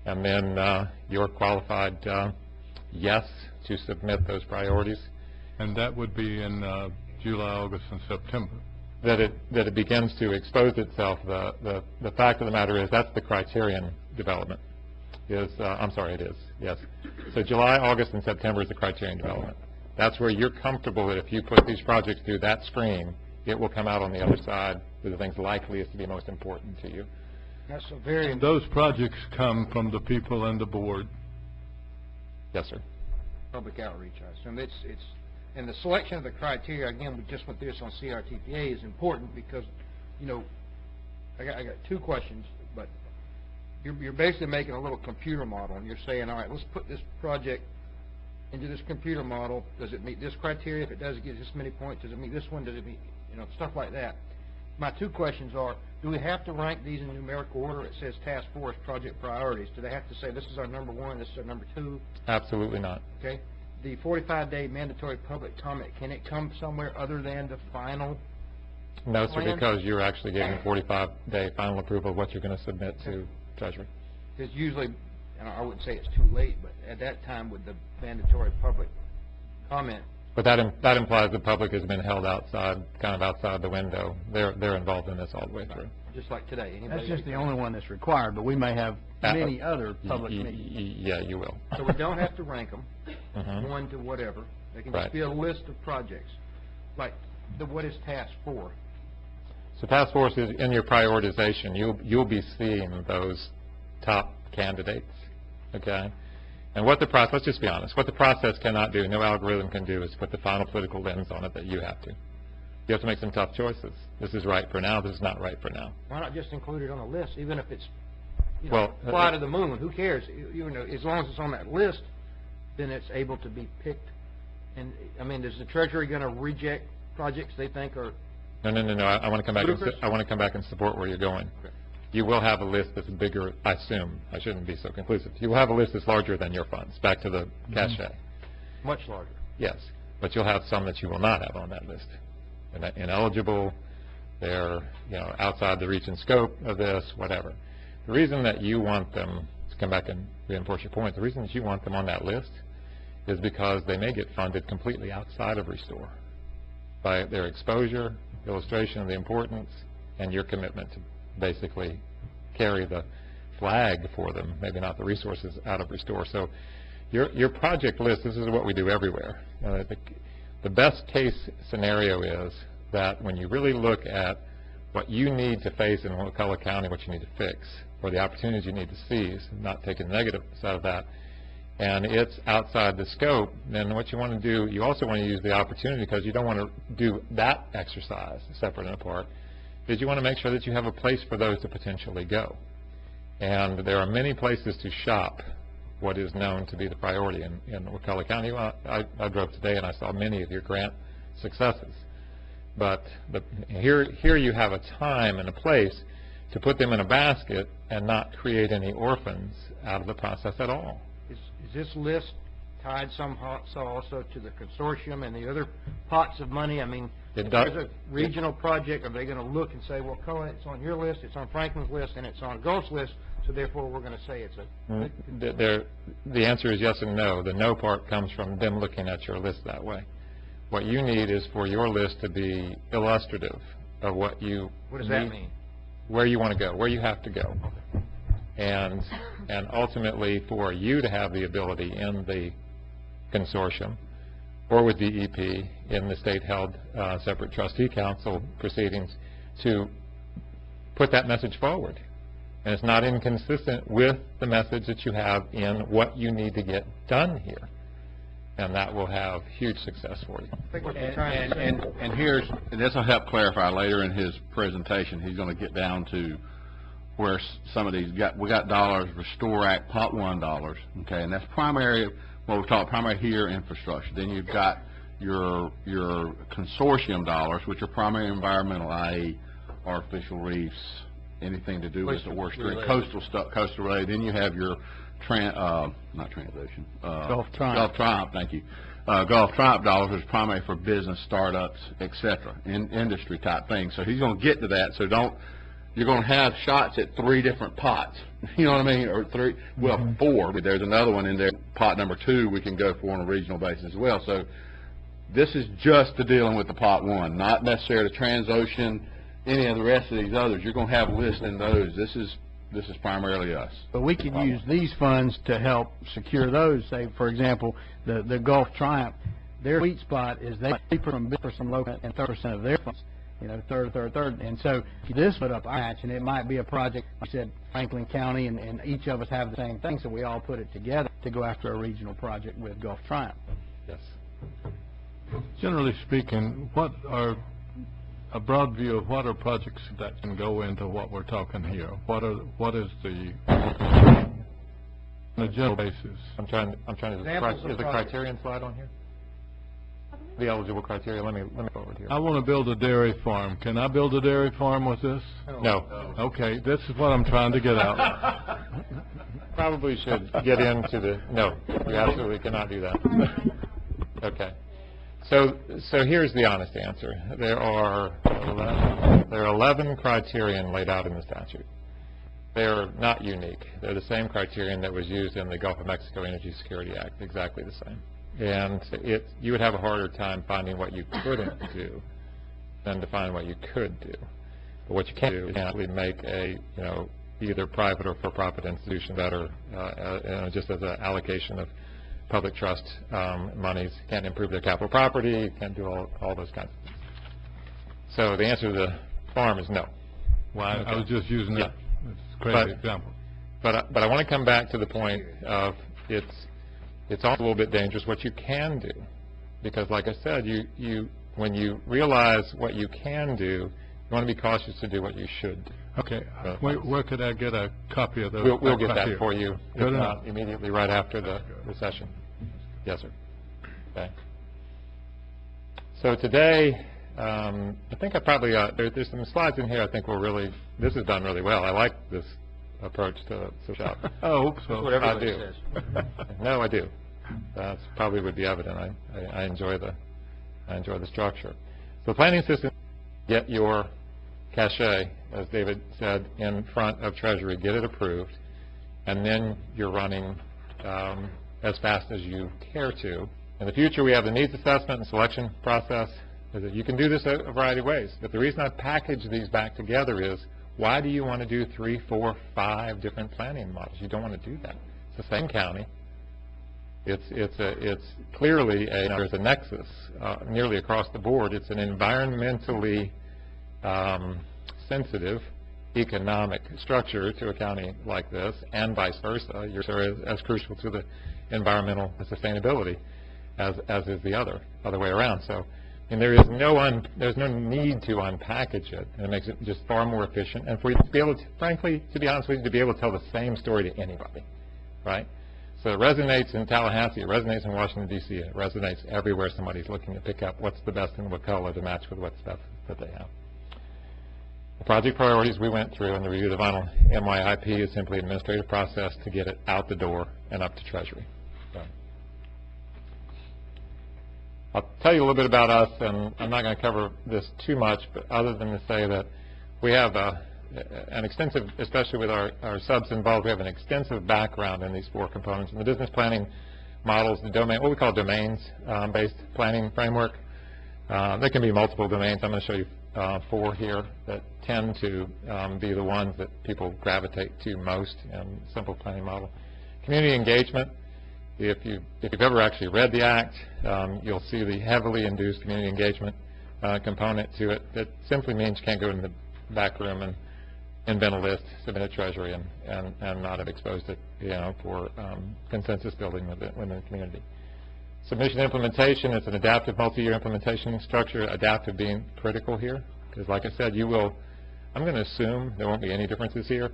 And then your qualified yes to submit those priorities. And that would be in July, August, and September. That it begins to expose itself. The fact of the matter is that's the criterion development. I'm sorry, it is, yes. So July, August, and September is the criterion development. That's where you're comfortable that if you put these projects through that screen, it will come out on the other side with the things likeliest to be most important to you. That's a very, And those projects come from the people and the board. Yes, sir. public outreach, I assume. It's, and the selection of the criteria, again, we just went through this on CRTPA, is important because, you know, I got two questions, but you're basically making a little computer model, and you're saying, all right, let's put this project into this computer model. Does it meet this criteria? If it does, it gives this many points. Does it meet this one? Does it meet, you know, stuff like that. My two questions are, do we have to rank these in numerical order? It says task force project priorities. Do they have to say this is our number one, this is our number two? Absolutely not. Okay. The 45-day mandatory public comment, can it come somewhere other than the final? No, sir, plan? because you're actually getting a 45-day final approval of what you're going to submit to Treasury. Because usually, and I wouldn't say it's too late, but at that time with the mandatory public comment, But that implies the public has been held outside, kind of outside the window. They're involved in this all the way through. just like today. Anybody That's just the only one that's required, but we may have many other public meetings. Yeah, you will. So we don't have to rank them, Mhm. one to whatever. They can Right. just be a list of projects. Like, what is task four? So task force is in your prioritization. You'll be seeing those top candidates, okay? And what the process, let's just be honest, what the process cannot do, no algorithm can do, is put the final political lens on it that you have to. You have to make some tough choices. This is right for now, this is not right for now. Why not just include it on a list, even if it's, you know, Well, fly to the moon, who cares? You know, as long as it's on that list, then it's able to be picked. And, I mean, is the Treasury going to reject projects they think are, No. I want to come back. Ludicrous? I want to come back and support where you're going. Okay. You will have a list that's bigger. I assume I shouldn't be so conclusive. You will have a list that's larger than your funds. Back to the cachet. much larger? Yes, but you'll have some that you will not have on that list. Ineligible. They're outside the reach and scope of this. Whatever. The reason that you want them to come back and reinforce your point. The reason that you want them on that list is because they may get funded completely outside of Restore by their exposure, illustration of the importance, and your commitment to basically carry the flag for them, maybe not the resources out of Restore. So your project list, this is what we do everywhere. The best case scenario is that when you really look at what you need to face in Wakulla County, what you need to fix, or the opportunities you need to seize, not taking the negative side of that, and it's outside the scope, then what you want to do, you also want to use the opportunity, because you don't want to do that exercise separate and apart, is you want to make sure that you have a place for those to potentially go. And there are many places to shop what is known to be the priority in Wakulla County. Well, I drove today and I saw many of your grant successes. But here you have a time and a place to put them in a basket and not create any orphans out of the process at all. Is this list tied somehow also to the consortium and the other pots of money? I mean, It There's does. a regional project, are they gonna look and say, well, Cohen, it's on your list, it's on Franklin's list, and it's on Gulf's list, so therefore we're gonna say it's a... The answer is yes and no. The no part comes from them looking at your list that way. What you need is for your list to be illustrative of what you What does that need, mean? where you want to go, where you have to go. And ultimately for you to have the ability in the consortium or with DEP in the state-held separate trustee council proceedings to put that message forward. And it's not inconsistent with the message that you have in what you need to get done here. And that will have huge success for you. I think what they're trying to say... And here's, and this will help clarify later in his presentation. He's going to get down to where some of these we got dollars, Restore Act, Pot 1 dollars, okay, and that's primary, what we call primary here infrastructure. Then you've got your consortium dollars, which are primary environmental, i.e. artificial reefs, anything to do with the worst coastal stuff, coastal related. Then you have your not transition, Gulf Triumph. Gulf Triumph, thank you. Gulf Triumph dollars is primary for business, startups, et cetera, industry type things. So he's going to get to that. So you're going to have shots at 3 different pots. You know what I mean? Or 4, but there's another one in there, pot number 2, we can go for on a regional basis as well. So this is just to dealing with the pot 1, not necessarily Transocean, any of the rest of these others. You're going to have lists in those. This is primarily us. But we could use these funds to help secure those. Say, for example, the Gulf Triumph, their sweet spot is they from local and 30% of their funds, you know, third. And so this put up our match, and it might be a project, like I said, Franklin County, and each of us have the same thing, so we all put it together to go after a regional project with Gulf Triumph. Yes. Generally speaking, what are a broad view of what are projects that can go into what we're talking here? What is the on a general basis? I'm trying to Examples of is the projects. criterion slide on here? The eligible criteria. Let me forward here. I want to build a dairy farm. Can I build a dairy farm with this? No. Okay, this is what I'm trying to get out. Probably should get into the, no, you absolutely cannot do that. Okay. So here's the honest answer. There are 11 criterion laid out in the statute. They're not unique. They're the same criterion that was used in the Gulf of Mexico Energy Security Act, exactly the same. And you would have a harder time finding what you couldn't do than to find what you could do. But what you can do is actually make a, either private or for-profit institution better, just as an allocation of public trust monies, can't improve their capital property, can't do all those kinds of things. So the answer to the farm is no. Well, I was just using that. It's a crazy example. But I want to come back to the point of it's also a little bit dangerous what you can do, because like I said, when you realize what you can do, you want to be cautious to do what you should do. Okay. Where could I get a copy of those? We'll get that for you, Good if enough. not immediately right after the session. Yes, sir. Okay. So today, I think I probably there's some slides in here. I think this is done really well. I like this approach to shop. I hope so. What everybody I do. says. No, I do. That's probably would be evident. I enjoy the structure. So the planning system, get your cachet, as David said, in front of Treasury, get it approved, and then you're running as fast as you care to. In the future, we have the needs assessment and selection process. You can do this a variety of ways. But the reason I package these back together is, why do you want to do 3, 4, 5 different planning models? You don't want to do that. It's the same county. It's clearly there's a nexus nearly across the board. It's an environmentally sensitive economic structure to a county like this, and vice versa. You're as crucial to the environmental sustainability as is the other way around. So, and there's no need to unpackage it, and it makes it just far more efficient. And for you to be able to, frankly, to be honest with you, to be able to tell the same story to anybody, right? So it resonates in Tallahassee, it resonates in Washington, D.C., it resonates everywhere somebody's looking to pick up what's the best in Wakulla to match with what's best that they have. The project priorities we went through and the review of the final MYIP is simply an administrative process to get it out the door and up to Treasury. So. I'll tell you a little bit about us, and I'm not going to cover this too much, but other than to say that we have an extensive, especially with our subs involved, we have an extensive background in these 4 components. In the business planning models, the domain, what we call domains-based planning framework, there can be multiple domains. I'm going to show you 4 here that tend to be the ones that people gravitate to most in simple planning model. Community engagement. If you've ever actually read the Act, you'll see the heavily induced community engagement component to it. That simply means you can't go in the back room and invent a list, submit a treasury, and not have exposed it, for consensus building within the community. Submission implementation is an adaptive multi-year implementation structure, adaptive being critical here, because like I said, I'm going to assume there won't be any differences here.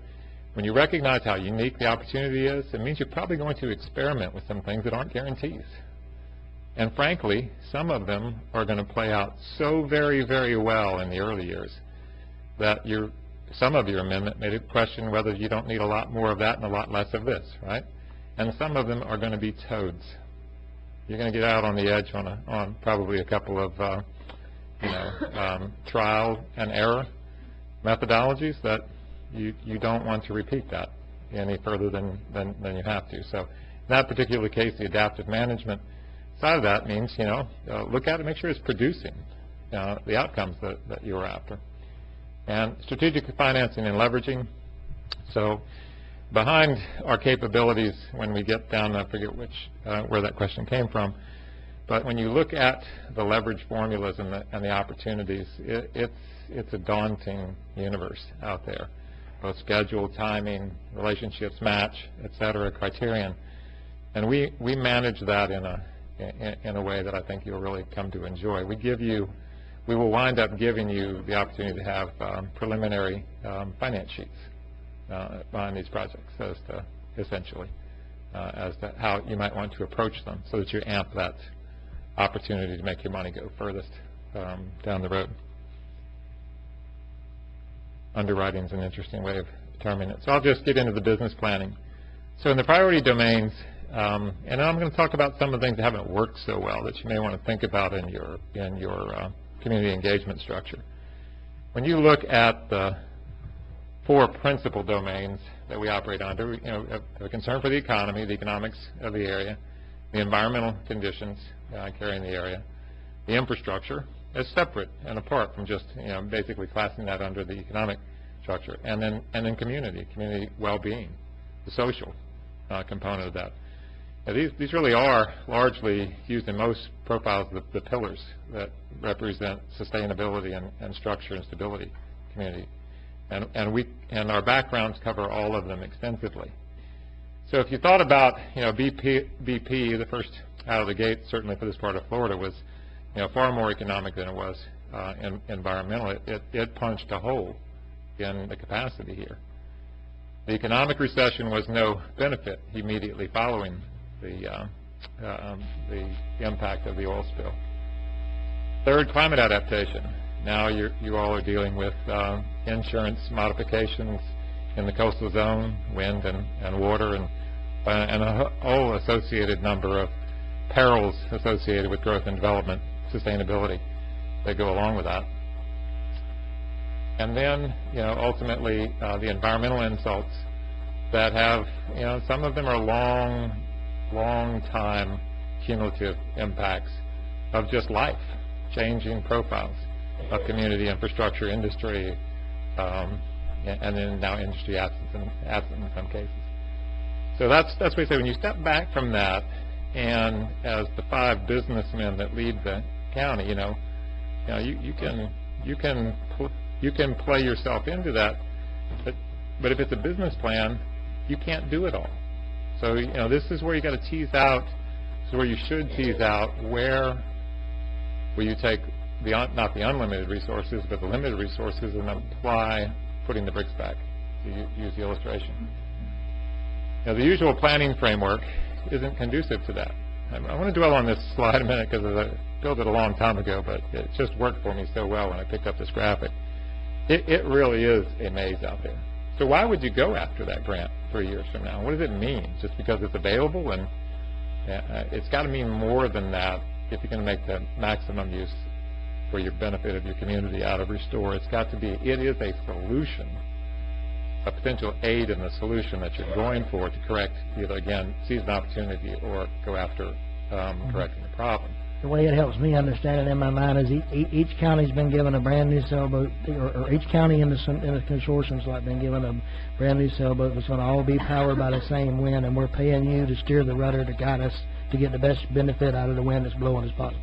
When you recognize how unique the opportunity is, it means you're probably going to experiment with some things that aren't guarantees. And frankly, some of them are going to play out so very, very well in the early years that some of your amendment made it question whether you don't need a lot more of that and a lot less of this, right? And some of them are going to be toads. You're going to get out on the edge on probably a couple of trial and error methodologies that you don't want to repeat that any further than you have to. So in that particular case, the adaptive management side of that means, look at it, make sure it's producing the outcomes that you're after. And strategic financing and leveraging. So behind our capabilities, when we get down, I forget where that question came from, but when you look at the leverage formulas and the opportunities, it's a daunting universe out there. Both schedule, timing, relationships, match, et cetera, criterion. And we manage that in a way that I think you'll really come to enjoy. We will wind up giving you the opportunity to have preliminary finance sheets behind these projects as to how you might want to approach them so that you amp that opportunity to make your money go furthest down the road. Underwriting is an interesting way of determining it. So I'll just get into the business planning. So in the priority domains, and I'm going to talk about some of the things that haven't worked so well that you may want to think about in your community engagement structure. When you look at the 4 principal domains that we operate under, a concern for the economy, the economics of the area, the environmental conditions carrying the area, the infrastructure as separate and apart from just basically classing that under the economic structure, and then community well-being, the social component of that. Now, these really are largely used in most profiles of the pillars that represent sustainability and structure and stability community. And our backgrounds cover all of them extensively. So if you thought about BP, the first out of the gate, certainly for this part of Florida, was far more economic than it was environmental. It punched a hole in the capacity here. The economic recession was no benefit immediately following the impact of the oil spill. Third, climate adaptation. Now you all are dealing with insurance modifications in the coastal zone, wind and water, and a whole associated number of perils associated with growth and development, sustainability that go along with that. And then, ultimately, the environmental insults that have, some of them are long time cumulative impacts of just life, changing profiles of community, infrastructure, industry, and then now industry absent in some cases. So that's what I say. When you step back from that, and as the 5 businessmen that lead the county, you can play yourself into that, but if it's a business plan, you can't do it all. So this is where you got to tease out. This is where you should tease out where will you take not the unlimited resources, but the limited resources, and apply putting the bricks back, to use the illustration. The usual planning framework isn't conducive to that. I want to dwell on this slide a minute because I built it a long time ago, but it just worked for me so well when I picked up this graphic. It really is a maze out there. So why would you go after that grant 3 years from now? What does it mean? Just because it's available? And it's got to mean more than that if you're going to make the maximum use for your benefit of your community out of Restore, it's got to be, it is a solution, a potential aid in the solution that you're going for to correct, either, again, seize an opportunity or go after correcting the problem. The way it helps me understand it in my mind is each county's been given a brand new sailboat, or each county in the consortium's like been given a brand new sailboat that's going to all be powered by the same wind, and we're paying you to steer the rudder to guide us to get the best benefit out of the wind that's blowing as possible.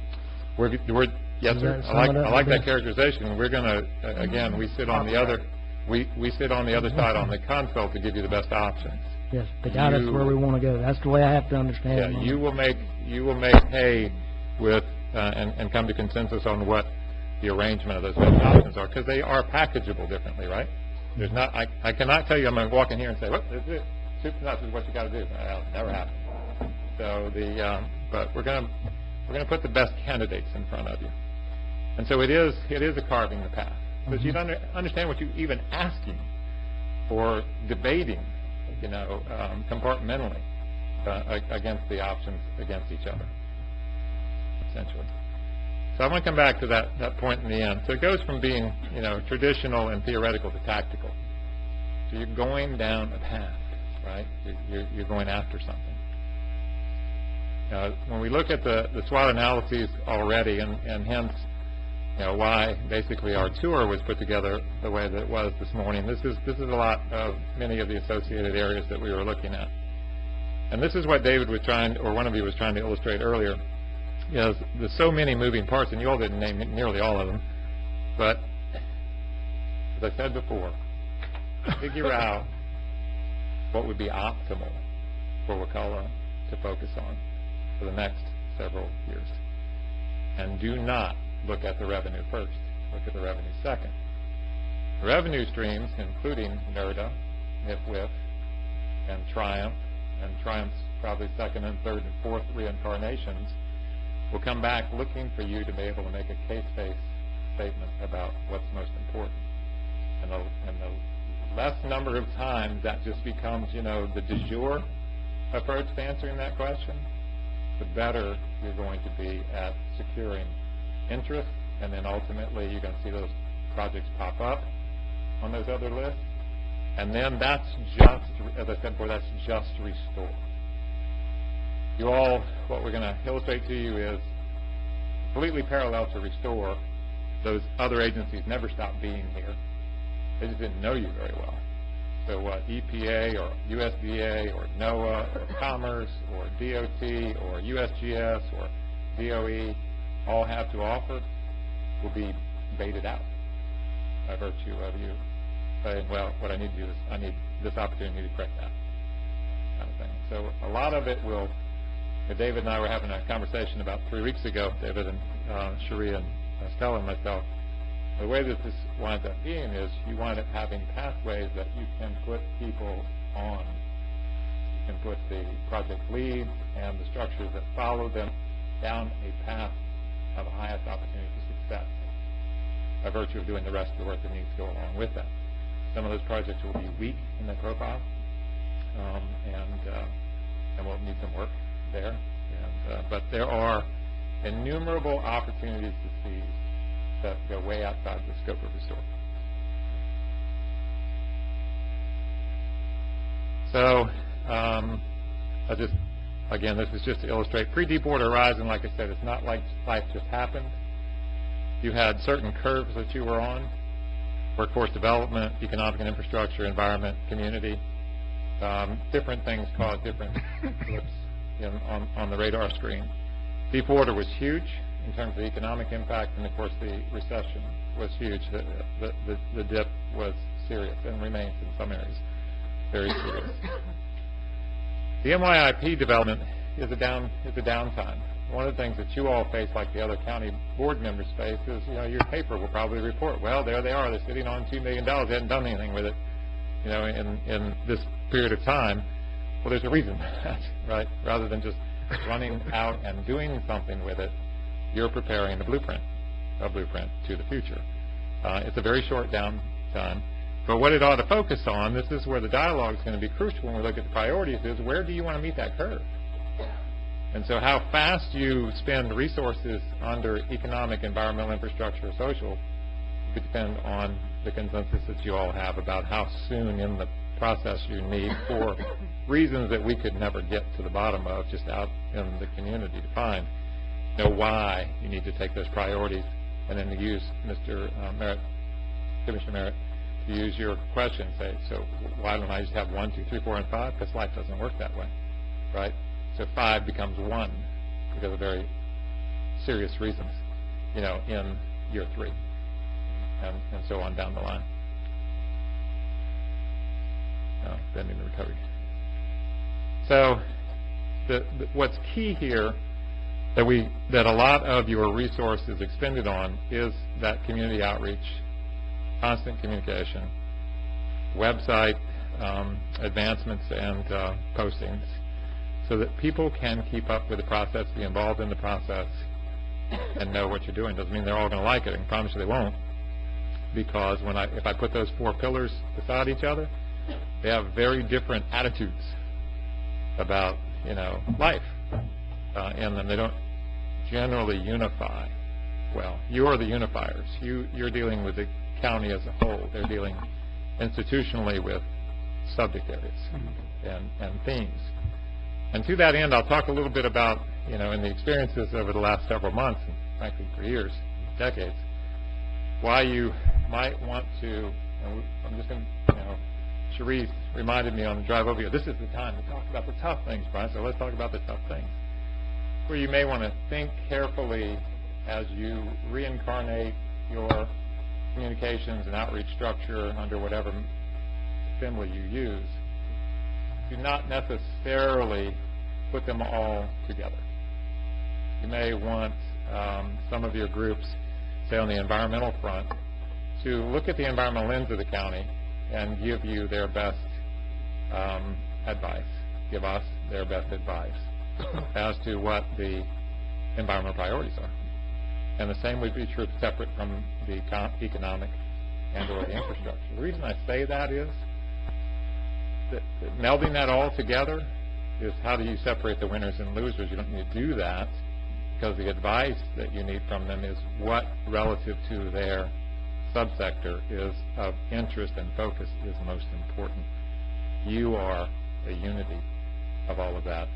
Yes, sir. I like that characterization. We're going to, again, we sit on the other, we sit on the other side on the console to give you the best options. Yes, to guide us where we want to go. That's the way I have to understand it. Yeah, you will make hay with and come to consensus on what the arrangement of those best options are, because they are packageable differently, right? There's not. I cannot tell you I'm going to walk in here and say, "Well, this is it. Soup to nuts is what you got to do." That'll never happen. So but we're going to put the best candidates in front of you, and so it is a carving the path, because you don't understand what you're even asking or debating, compartmentally against the options against each other, essentially. So I want to come back to that point in the end. So it goes from being, traditional and theoretical to tactical. So you're going down a path, right? You're going after something. When we look at the SWOT analyses already, and hence, why basically our tour was put together the way that it was this morning, this is a lot of many of the associated areas that we were looking at. And this is what David was trying, or one of you was trying to illustrate earlier, is there's so many moving parts, and you all didn't name nearly all of them, but as I said before, figure out what would be optimal for Wakulla to focus on for the next several years. And do not look at the revenue first. Look at the revenue second. The revenue streams, including NERDA, NIPWIF, and Triumph, and Triumph's probably second and third and fourth reincarnations, will come back looking for you to be able to make a case-based statement about what's most important. And the less number of times that just becomes, the du jour approach to answering that question, the better you're going to be at securing interest, and then ultimately you're going to see those projects pop up on those other lists. And then that's just, as I said before, that's just Restore. You all, what we're going to illustrate to you is completely parallel to Restore. Those other agencies never stopped being here. They just didn't know you very well. So what EPA or USDA or NOAA or Commerce or DOT or USGS or DOE all have to offer will be baited out by virtue of you saying, well, what I need to do is I need this opportunity to correct that kind of thing. So a lot of it will, David and I were having a conversation about 3 weeks ago, David and Cherie and Stella and myself. The way that this winds up being is you wind up having pathways that you can put people on. You can put the project leads and the structures that follow them down a path of highest opportunity for success by virtue of doing the rest of the work that needs to go along with that. Some of those projects will be weak in their profile, and we'll need some work there. But there are innumerable opportunities to seize that go way outside the scope of Restore. So, again, this is just to illustrate pre-Deepwater Horizon. Like I said, it's not like life just happened. You had certain curves that you were on: workforce development, economic and infrastructure, environment, community. Different things cause different flips on the radar screen. Deepwater was huge in terms of economic impact, and of course the recession was huge. The dip was serious and remains in some areas very serious. The MYIP development is a downtime. One of the things that you all face, like the other county board members face, is your paper will probably report, well, there they are, they're sitting on $2 million, they hadn't done anything with it, in this period of time. Well, there's a reason for that, right? Rather than just running out and doing something with it, you're preparing a blueprint to the future. It's a very short downtime. But what it ought to focus on, this is where the dialogue is going to be crucial when we look at the priorities, is where do you want to meet that curve? And so how fast you spend resources under economic, environmental, infrastructure, or social would depend on the consensus that you all have about how soon in the process you need for reasons that we could never get to the bottom of just out in the community to find. Know why you need to take those priorities, and then to use Mr. Merritt, Commissioner Merritt, to use your question, say, so why don't I just have 1, 2, 3, 4, and 5? Because life doesn't work that way, right? So 5 becomes 1 because of very serious reasons, in year 3, and so on down the line. Bending the recovery. So what's key here that a lot of your resource is expended on is that community outreach, constant communication, website advancements and postings, so that people can keep up with the process, be involved in the process, and know what you're doing. Doesn't mean they're all going to like it. I can promise you they won't, because if I put those 4 pillars beside each other, they have very different attitudes about life in them. They don't generally unify well. You are the unifiers. You're dealing with the county as a whole. They're dealing institutionally with subject areas and themes. And to that end, I'll talk a little bit about, in the experiences over the last several months, and frankly for years, decades, why you might want to, I'm just going to, Cherise reminded me on the drive over here, this is the time to talk about the tough things, Brian, so let's talk about the tough things. Where you may want to think carefully as you reincarnate your communications and outreach structure under whatever assembly you use, do not necessarily put them all together. You may want some of your groups, say on the environmental front, to look at the environmental lens of the county and give you their best advice, give us their best advice as to what the environmental priorities are. And the same would be true separate from the economic and or the infrastructure. The reason I say that is that melding that all together is how do you separate the winners and losers. You don't need to do that because the advice that you need from them is what relative to their subsector is of interest and focus is most important. You are a unity of all of that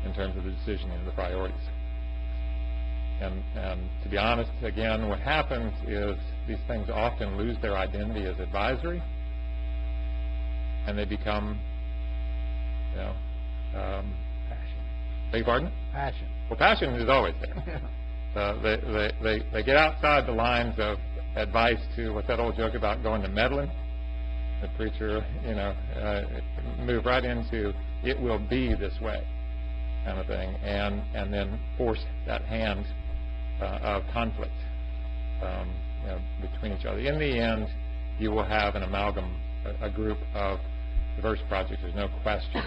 in terms of the decisioning of the priorities. And to be honest, again, what happens is these things often lose their identity as advisory, and they become, passion. Beg your pardon? Passion. Well, passion is always there. They get outside the lines of advice to what's that old joke about going to meddling? The preacher, move right into it will be this way kind of thing, and then force that hand of conflict between each other. In the end, you will have an amalgam, a group of diverse projects. There's no question,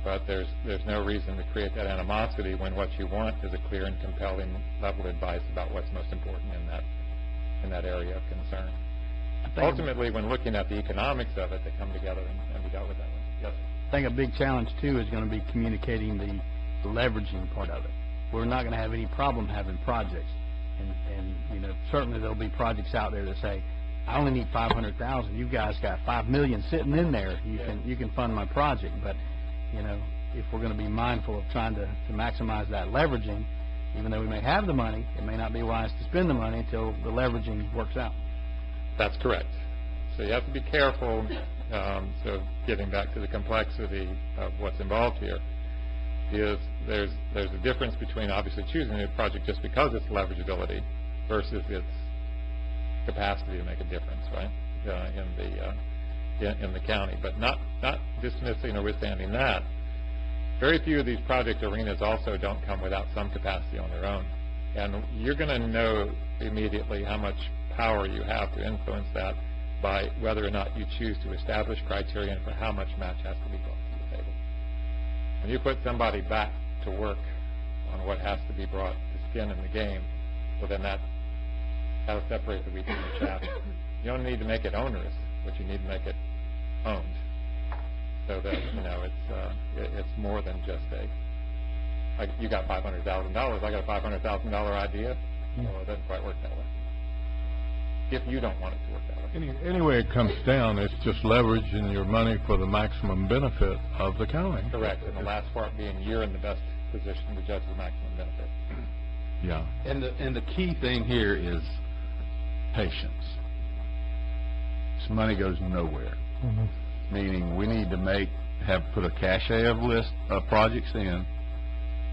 but there's no reason to create that animosity when what you want is a clear and compelling level of advice about what's most important in that area of concern. Ultimately, when looking at the economics of it, they come together and be dealt with that way. Yes. I think a big challenge too is going to be communicating the leveraging part of it. We're not going to have any problem having projects, and certainly there'll be projects out there that say, I only need $500,000. You guys got $5 million sitting in there. You can fund my project. But if we're going to be mindful of trying to maximize that leveraging, even though we may have the money, it may not be wise to spend the money until the leveraging works out. That's correct. So you have to be careful. So getting back to the complexity of what's involved here, is there's a difference between obviously choosing a project just because it's leverageability versus its capacity to make a difference, right, in the county. But not dismissing or withstanding that, very few of these project arenas also don't come without some capacity on their own. And you're going to know immediately how much power you have to influence that by whether or not you choose to establish criterion for how much match has to be brought to the table. When you put somebody back to work on what has to be brought to skin in the game, well then that will separate the wheat from the chaff. You don't need to make it onerous, but you need to make it owned, so that it's more than just like, you got $500,000, I got a $500,000 idea. Well, it doesn't quite work that way. If you don't want it to work that way. Anyway it comes down, it's just leveraging your money for the maximum benefit of the county. Correct, and the last part being you're in the best position to judge the maximum benefit. Yeah. And the key thing here is patience. This money goes nowhere. Meaning we need to put a cachet of list of projects in,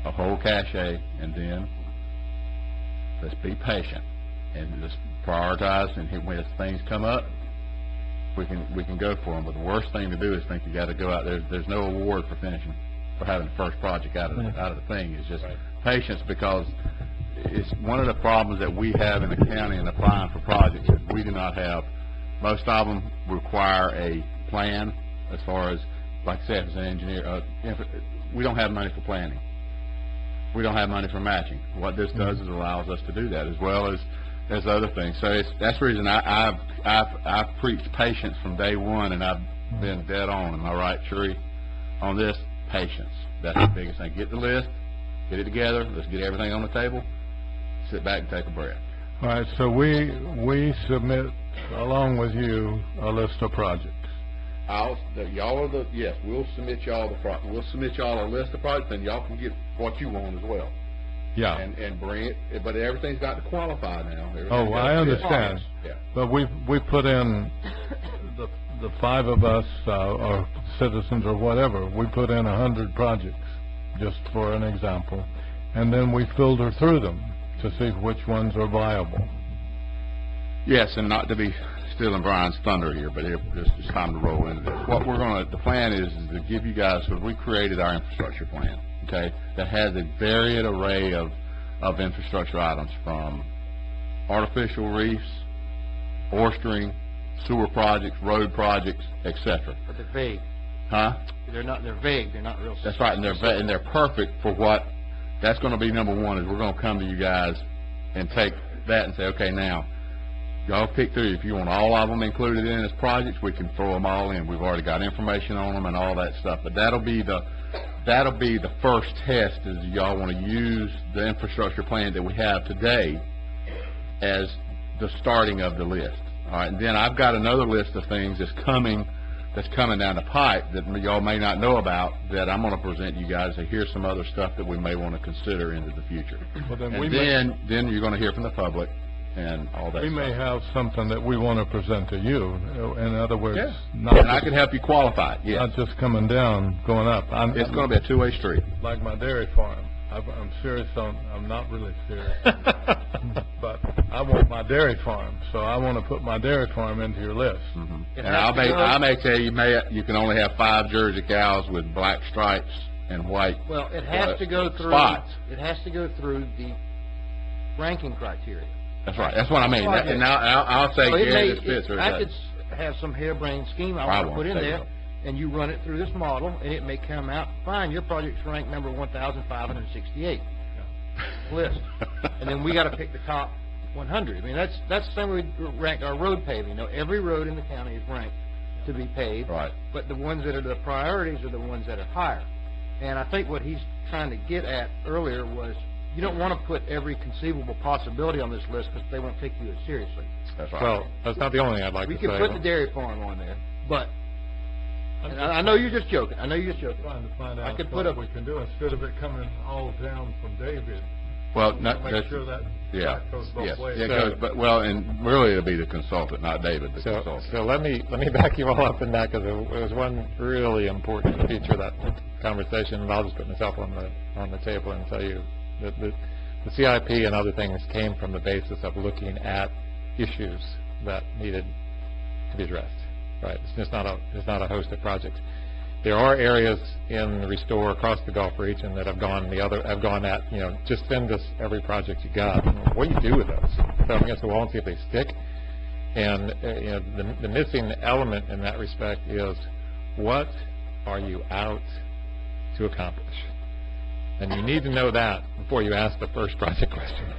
a whole cachet, and then let's be patient and just prioritize, and when things come up, we can go for them. But the worst thing to do is think you got to go out there. There's no award for finishing, for having the first project out of the thing. It's just patience, because it's one of the problems that we have in the county in applying for projects is we do not have. Most of them require a plan, as far as, like I said, as an engineer, we don't have money for planning. We don't have money for matching. What this does is allows us to do that, as well as other things. So that's the reason I've preached patience from day one, and I've been dead on. Am I right, Sheree? On this, patience. That's the biggest thing. Get the list, get it together. Let's get everything on the table. Sit back and take a breath. All right, so we submit, along with you, a list of projects. Yes, we'll submit y'all we'll submit y'all a list of projects, and y'all can get what you want as well. Yeah. And bring it, but everything's got to qualify now. Oh, I understand. Yeah. But we put in the five of us, or citizens or whatever, we put in 100 projects, just for an example, and then we filter through them to see which ones are viable. Yes, and not to be stealing Brian's thunder here, but it's time to roll into this. What the plan is to give you guys, so we created our infrastructure plan, okay, that has a varied array of infrastructure items, from artificial reefs, oystering, sewer projects, road projects, etc. But they're vague. Huh? They're vague, they're not real. That's right, and they're perfect for what, that's going to be number one, is we're going to come to you guys and take that and say, okay, now, y'all pick through. If you want all of them included in as projects, we can throw them all in. We've already got information on them and all that stuff. But that'll be the first test, is y'all want to use the infrastructure plan that we have today as the starting of the list. All right, and then I've got another list of things that's coming down the pipe that y'all may not know about, that I'm going to present you guys. And here's some other stuff that we may want to consider into the future. Well, then then you're going to hear from the public and all that. We may have something that we want to present to you. In other words, and I can help you qualify it. Yes. Not just coming down, going up. It's going to be a two-way street. Like my dairy farm. I'm serious I'm not really serious. But I want my dairy farm, so I want to put my dairy farm into your list. And I may tell you, you can only have 5 Jersey cows with black stripes and white. Well, it has to go through spots. It has to go through the ranking criteria. That's right. That's what I mean. And now I'll say, Gary, this fits. I could have some harebrained scheme I want to put in there, and you run it through this model, and it may come out fine. Your project's ranked number 1,568 list, and then we got to pick the top 100. I mean, that's the same way we rank our road paving. You know, every road in the county is ranked to be paved, right? But the ones that are the priorities are the ones that are higher. And I think what he's trying to get at earlier was, you don't want to put every conceivable possibility on this list, because they won't take you as seriously. That's right. Well, that's not the only thing I'd like to say. We could put the dairy farm on there, but and I know you're just joking. I know you're just joking. Trying to find out I could what put we can do instead of it coming all down from David. Well, make sure that goes both ways. And really it'll be the consultant, not David, the consultant. So let me back you all up in that, because it was one really important feature of that conversation, and I'll just put myself on the table and tell you that the CIP and other things came from the basis of looking at issues that needed to be addressed. Right? It's not a host of projects. There are areas in Restore across the Gulf region that have gone at, just send us every project you got. What do you do with those? Put them against the wall and see if they stick. And the missing element in that respect is, what are you out to accomplish? And you need to know that before you ask the first project question.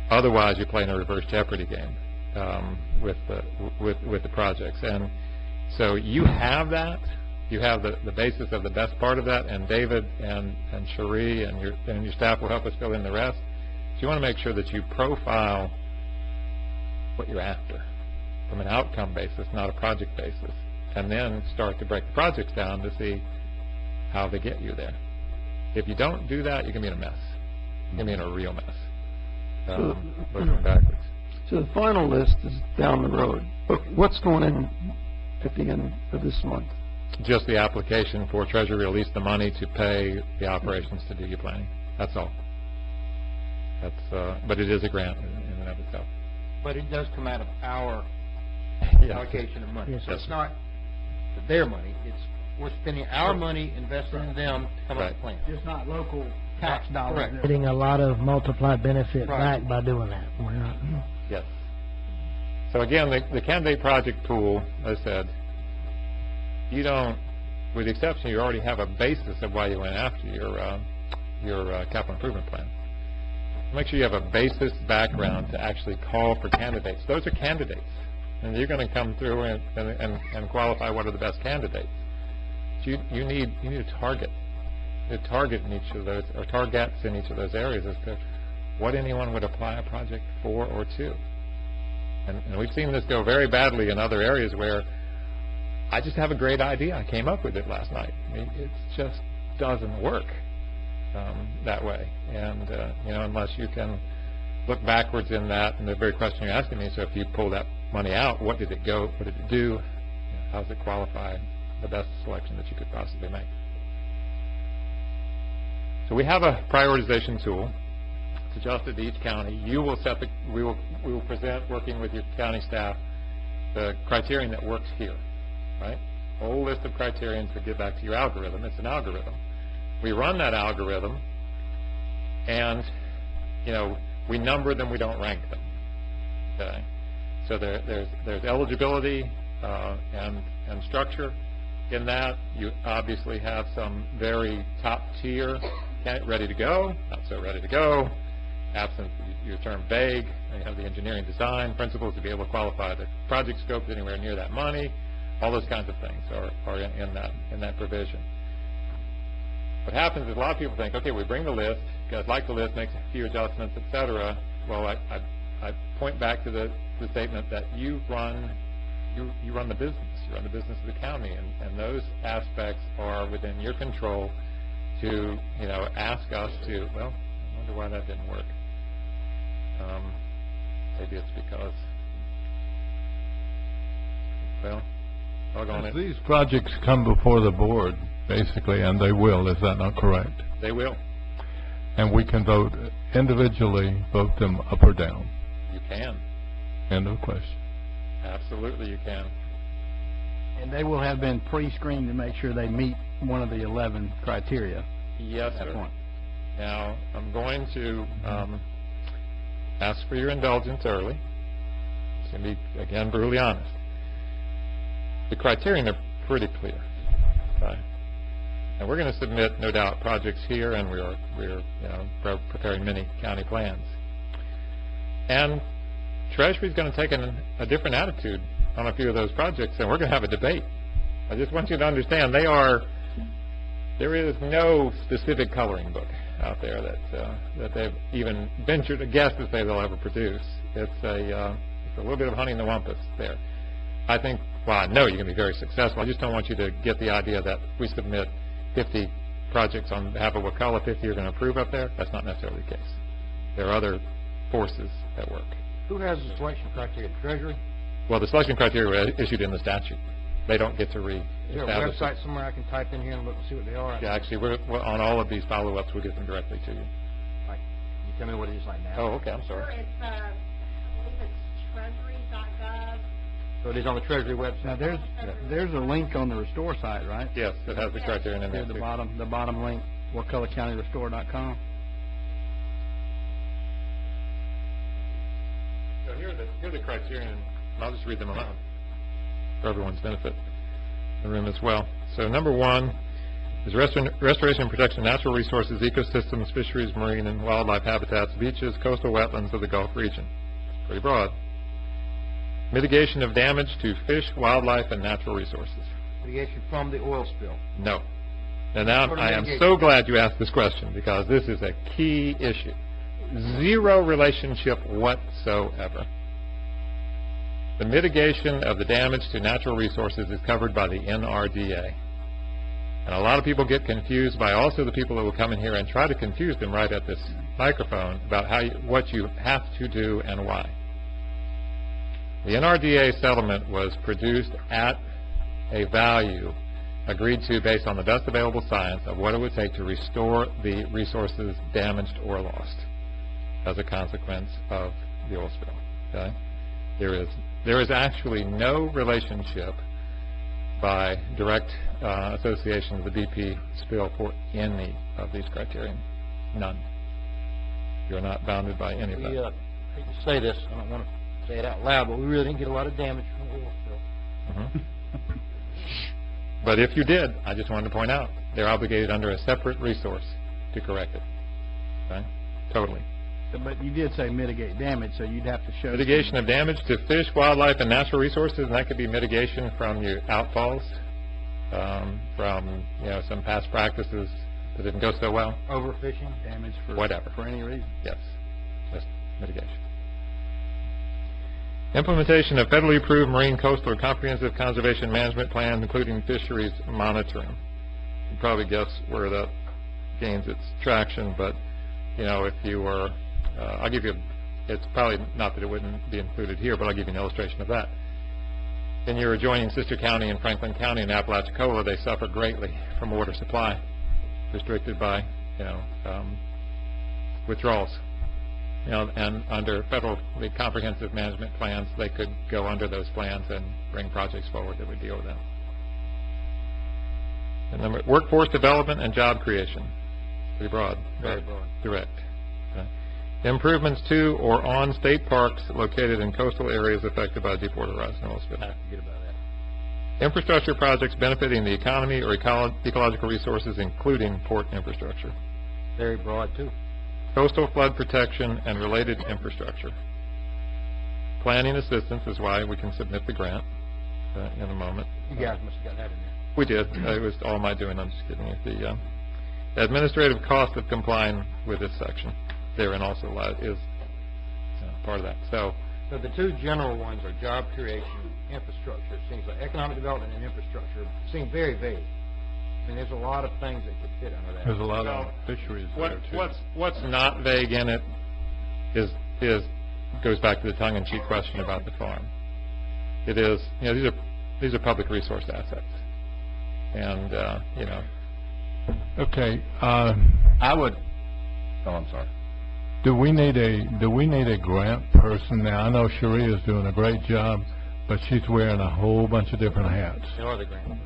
Otherwise, you're playing a reverse Jeopardy game with the projects. And so you have that you have the basis of the best part of that, and David and Cherie and your staff will help us fill in the rest. So you want to make sure that you profile what you're after from an outcome basis, not a project basis, and then start to break the projects down to see how they get you there. If you don't do that, you're going to be in a mess. You're going to be in a real mess, looking backwards. So the final list is down the road. But what's going in at the end of this month? Just the application for Treasury to release the money to pay the operations to do your planning. That's all. That's, but it is a grant in and of itself. But it does come out of our Yes. allocation of money. Yes, So sir. it's not their money, it's, we're spending our money investing in them to come up Right. with plans. Just not local tax dollars. Correct. Getting a lot of multiplied benefit Right. back by doing that. We're not. Yes. So again, the candidate project pool, as I said, you don't, with the exception, you already have a basis of why you went after your capital improvement plan. Make sure you have a basis background to actually call for candidates. Those are candidates, and you're going to come through and qualify what are the best candidates. So you need a target. A target in each of those, or targets in each of those areas as to what anyone would apply a project for or to. And we've seen this go very badly in other areas where I just have a great idea. I came up with it last night. I mean, it just doesn't work that way. And, unless you can look backwards in that, and the very question you're asking me, so if you pull that money out, what did it go, what did it do, how does it qualify the best selection that you could possibly make? So we have a prioritization tool. It's adjusted to each county. You will set the, we will present, working with your county staff, the criterion that works here, right? A whole list of criterions to get back to your algorithm. It's an algorithm. We run that algorithm, and, we number them, we don't rank them, okay? So there's eligibility and structure. In that, you obviously have some very top tier, ready to go, not so ready to go, absent your term vague, and you have the engineering design principles to be able to qualify the project scope anywhere near that money. All those kinds of things are in that provision. What happens is a lot of people think, okay, we bring the list, you guys like the list, make a few adjustments, etc. Well, I point back to the statement that you run the business. You run the business of the county, and those aspects are within your control to, ask us to, well, I wonder why that didn't work. Maybe it's because, well, doggone it. These projects come before the board, basically, and they will, is that not correct? They will. And we can vote individually, vote them up or down. You can. End of question. Absolutely you can. And they will have been pre-screened to make sure they meet one of the 11 criteria. Yes, at that sir. point. Now, I'm going to ask for your indulgence early. It's going to be, again, brutally honest. The criterion are pretty clear. Right? And we're going to submit, no doubt, projects here, and we're preparing many county plans. And Treasury's going to take a different attitude on a few of those projects, and we're going to have a debate. I just want you to understand there is no specific coloring book out there that they've even ventured a guess to say they'll ever produce. It's a little bit of honey in the wampus there. I think, well, I know you're going to be very successful. I just don't want you to get the idea that we submit 50 projects on behalf of Wakulla, 50 are going to approve up there. That's not necessarily the case. There are other forces at work. Who has the selection criteria? Treasury? Well, the selection criteria were issued in the statute. They don't get to Is there a re-establish it. website somewhere I can type in here and look and see what they are? Yeah, actually, we're on all of these follow-ups, we'll get them directly to you. Like, can you tell me what it is like now? Oh, okay, I'm Sure, sorry. it's, I believe it's treasury.gov. So it is on the Treasury website? Now, there's a link on the Restore site, right? Yes, it has the criterion in there, Here, too. the bottom link, WakullaCountyRestore.com. So here are the criteria, and I'll just read them aloud for everyone's benefit in the room as well. So number 1 is restoration and protection of natural resources, ecosystems, fisheries, marine and wildlife habitats, beaches, coastal wetlands of the Gulf region. It's pretty broad. Mitigation of damage to fish, wildlife, and natural resources. mitigation from the oil spill. No. And now Sort of I am mitigation. so glad you asked this question because this is a key issue. Zero relationship whatsoever. The mitigation of the damage to natural resources is covered by the NRDA. And a lot of people get confused by also the people that will come in here and try to confuse them right at this microphone about what you have to do and why. The NRDA settlement was produced at a value agreed to based on the best available science of what it would take to restore the resources damaged or lost as a consequence of the oil spill. Okay? There is actually no relationship by direct association of the BP spill for any of these criteria. None. You're not bounded by any of that. We, I hate to say this, I don't want to say it out loud, but we really didn't get a lot of damage from the oil spill. Mhm. But if you did, I just wanted to point out, they're obligated under a separate resource to correct it. Okay? Totally. But you did say mitigate damage, so you'd have to show... Mitigation of damage to fish, wildlife, and natural resources, and that could be mitigation from your outfalls, from some past practices that didn't go so well. Overfishing? Damage for... Whatever. For any reason. Yes. Just mitigation. Implementation of federally approved marine, coastal, or comprehensive conservation management plan, including fisheries monitoring. You can probably guess where that gains its traction, but, if you were... I'll give you, it's probably not that it wouldn't be included here, but I'll give you an illustration of that. In your adjoining sister county in Franklin County in Apalachicola, they suffer greatly from water supply, restricted by, withdrawals. And under federally comprehensive management plans, they could go under those plans and bring projects forward that would deal with them. And then workforce development and job creation. Pretty broad. Very broad. Direct. Okay. Improvements to or on state parks located in coastal areas affected by Deepwater Horizon oil spill. I forget about that. Infrastructure projects benefiting the economy or ecological resources, including port infrastructure. Very broad, too. Coastal flood protection and related infrastructure. Planning assistance is why we can submit the grant in a moment. You guys must have got that in there. We did. It was all my doing. I'm just kidding you. The administrative cost of complying with this section therein also is part of that. So the two general ones are job creation, infrastructure. It seems like economic development and infrastructure seem very vague. I mean, there's a lot of things that could fit under that. There's a lot of fisheries there, too. What's not vague in it is goes back to the tongue-in-cheek question about the farm. It is, these are public resource assets, and Okay. I would, I'm sorry. Do we need a grant person now? I know Cherie is doing a great job, but she's wearing a whole bunch of different hats. They are the grant.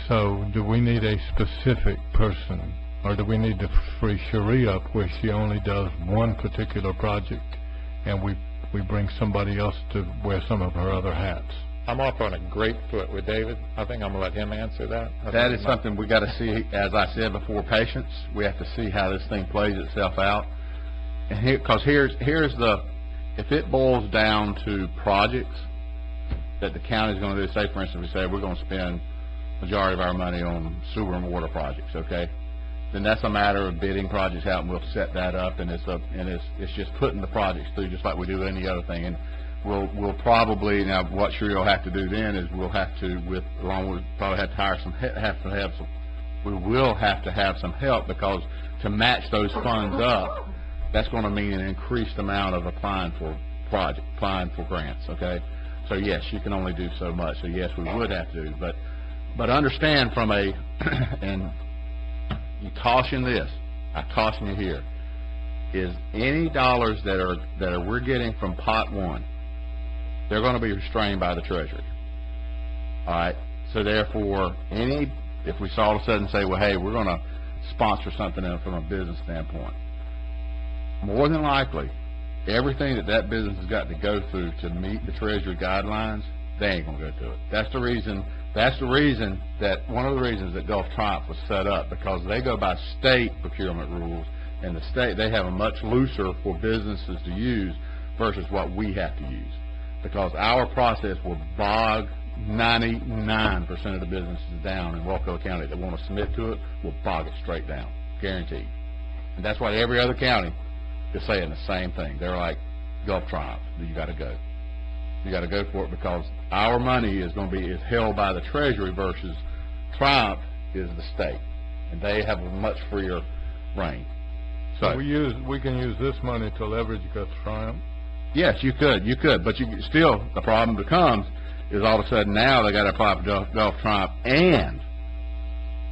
So do we need a specific person, or do we need to free Cherie up where she only does one particular project, and we bring somebody else to wear some of her other hats? I'm off on a great foot with David. I think I'm going to let him answer that. That is something we got to see, as I said before, patience. We have to see how this thing plays itself out. And because here's the, if it boils down to projects that the county's going to do, say for instance, we say we're going to spend majority of our money on sewer and water projects, okay? Then that's a matter of bidding projects out, and we'll set that up, and it's just putting the projects through just like we do any other thing. And we'll probably, now what Cherie will have to do then is we'll have to, probably have to hire we will have to have some help, because to match those funds up, that's going to mean an increased amount of applying for grants, okay? So yes, you can only do so much, so yes, we would have to, but understand from and you caution this, I caution you here, is any dollars that we're getting from pot one, they're going to be restrained by the Treasury. All right? So therefore, if we all of a sudden say, well, hey, we're going to sponsor something from a business standpoint, more than likely, everything that business has got to go through to meet the Treasury guidelines, they ain't going to go through it. That's one of the reasons that Gulf Triumph was set up, because they go by state procurement rules, and they have a much looser for businesses to use versus what we have to use, because our process will bog 99% of the businesses down in Wakulla County that want to submit to it will bog it straight down, guaranteed. And that's why every other county is saying the same thing. They're like, Gulf Triumph, you got to go. You got to go for it because our money is held by the Treasury versus Triumph is the state, and they have a much freer reign. So we can use this money to leverage Gulf Triumph. Yes, you could, but still the problem becomes is all of a sudden now they got to apply for Gulf Triumph and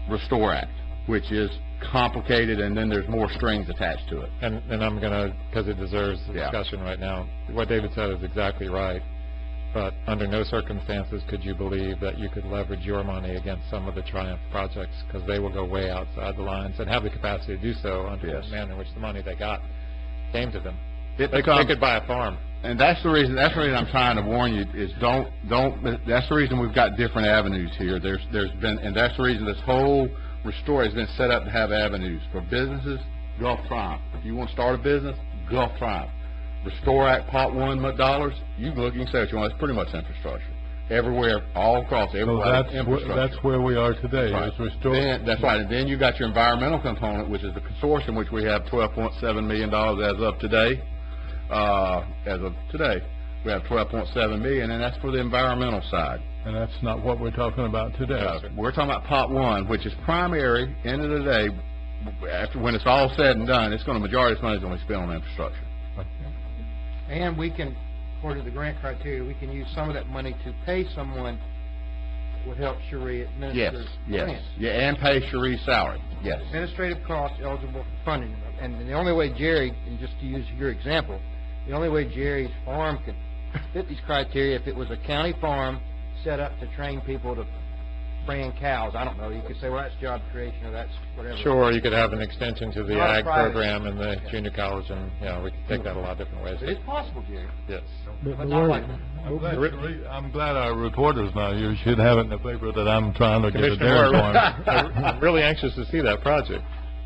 Restore Act, which is complicated, and then there's more strings attached to it. And I'm gonna, because it deserves the discussion right now. What David said is exactly right. But under no circumstances could you believe that you could leverage your money against some of the Triumph projects, because they will go way outside the lines and have the capacity to do so under the manner in which the money they got came to them. They could buy a farm. And that's the reason I'm trying to warn you is don't, that's the reason we've got different avenues here. And that's the reason this whole Restore has been set up to have avenues. For businesses, Gulf Triumph. If you want to start a business, Gulf Triumph. Restore Act, Pot 1 dollars, you can say what you want. It's pretty much infrastructure. Everywhere, all across, everywhere. So that's where we are today, is Restore. That's right. And then you got your environmental component, which is the consortium, which we have $12.7 million as of today. We have $12.7 million, and that's for the environmental side. And that's not what we're talking about today. We're talking about Pot 1, which is primary, end of the day, after when it's all said and done, majority of this money is going to be spent on infrastructure. And we can, according to the grant criteria, we can use some of that money to pay someone that would help Cherie administer grants. Yeah, and pay Cherie's salary. Yes. Administrative costs eligible for funding. And the only way Jerry, and just to use your example, the only way Jerry's farm could fit these criteria if it was a county farm set up to train people to brand cows. I don't know. You could say, well, that's job creation or that's whatever. Sure, you could have an extension to the ag program in the junior college, and we could take that a lot of different ways. But it's possible, Jerry. Yes. But not like I'm glad our reporters now. You should have it in the paper that I'm trying to get a dairy farm. I'm really anxious to see that project.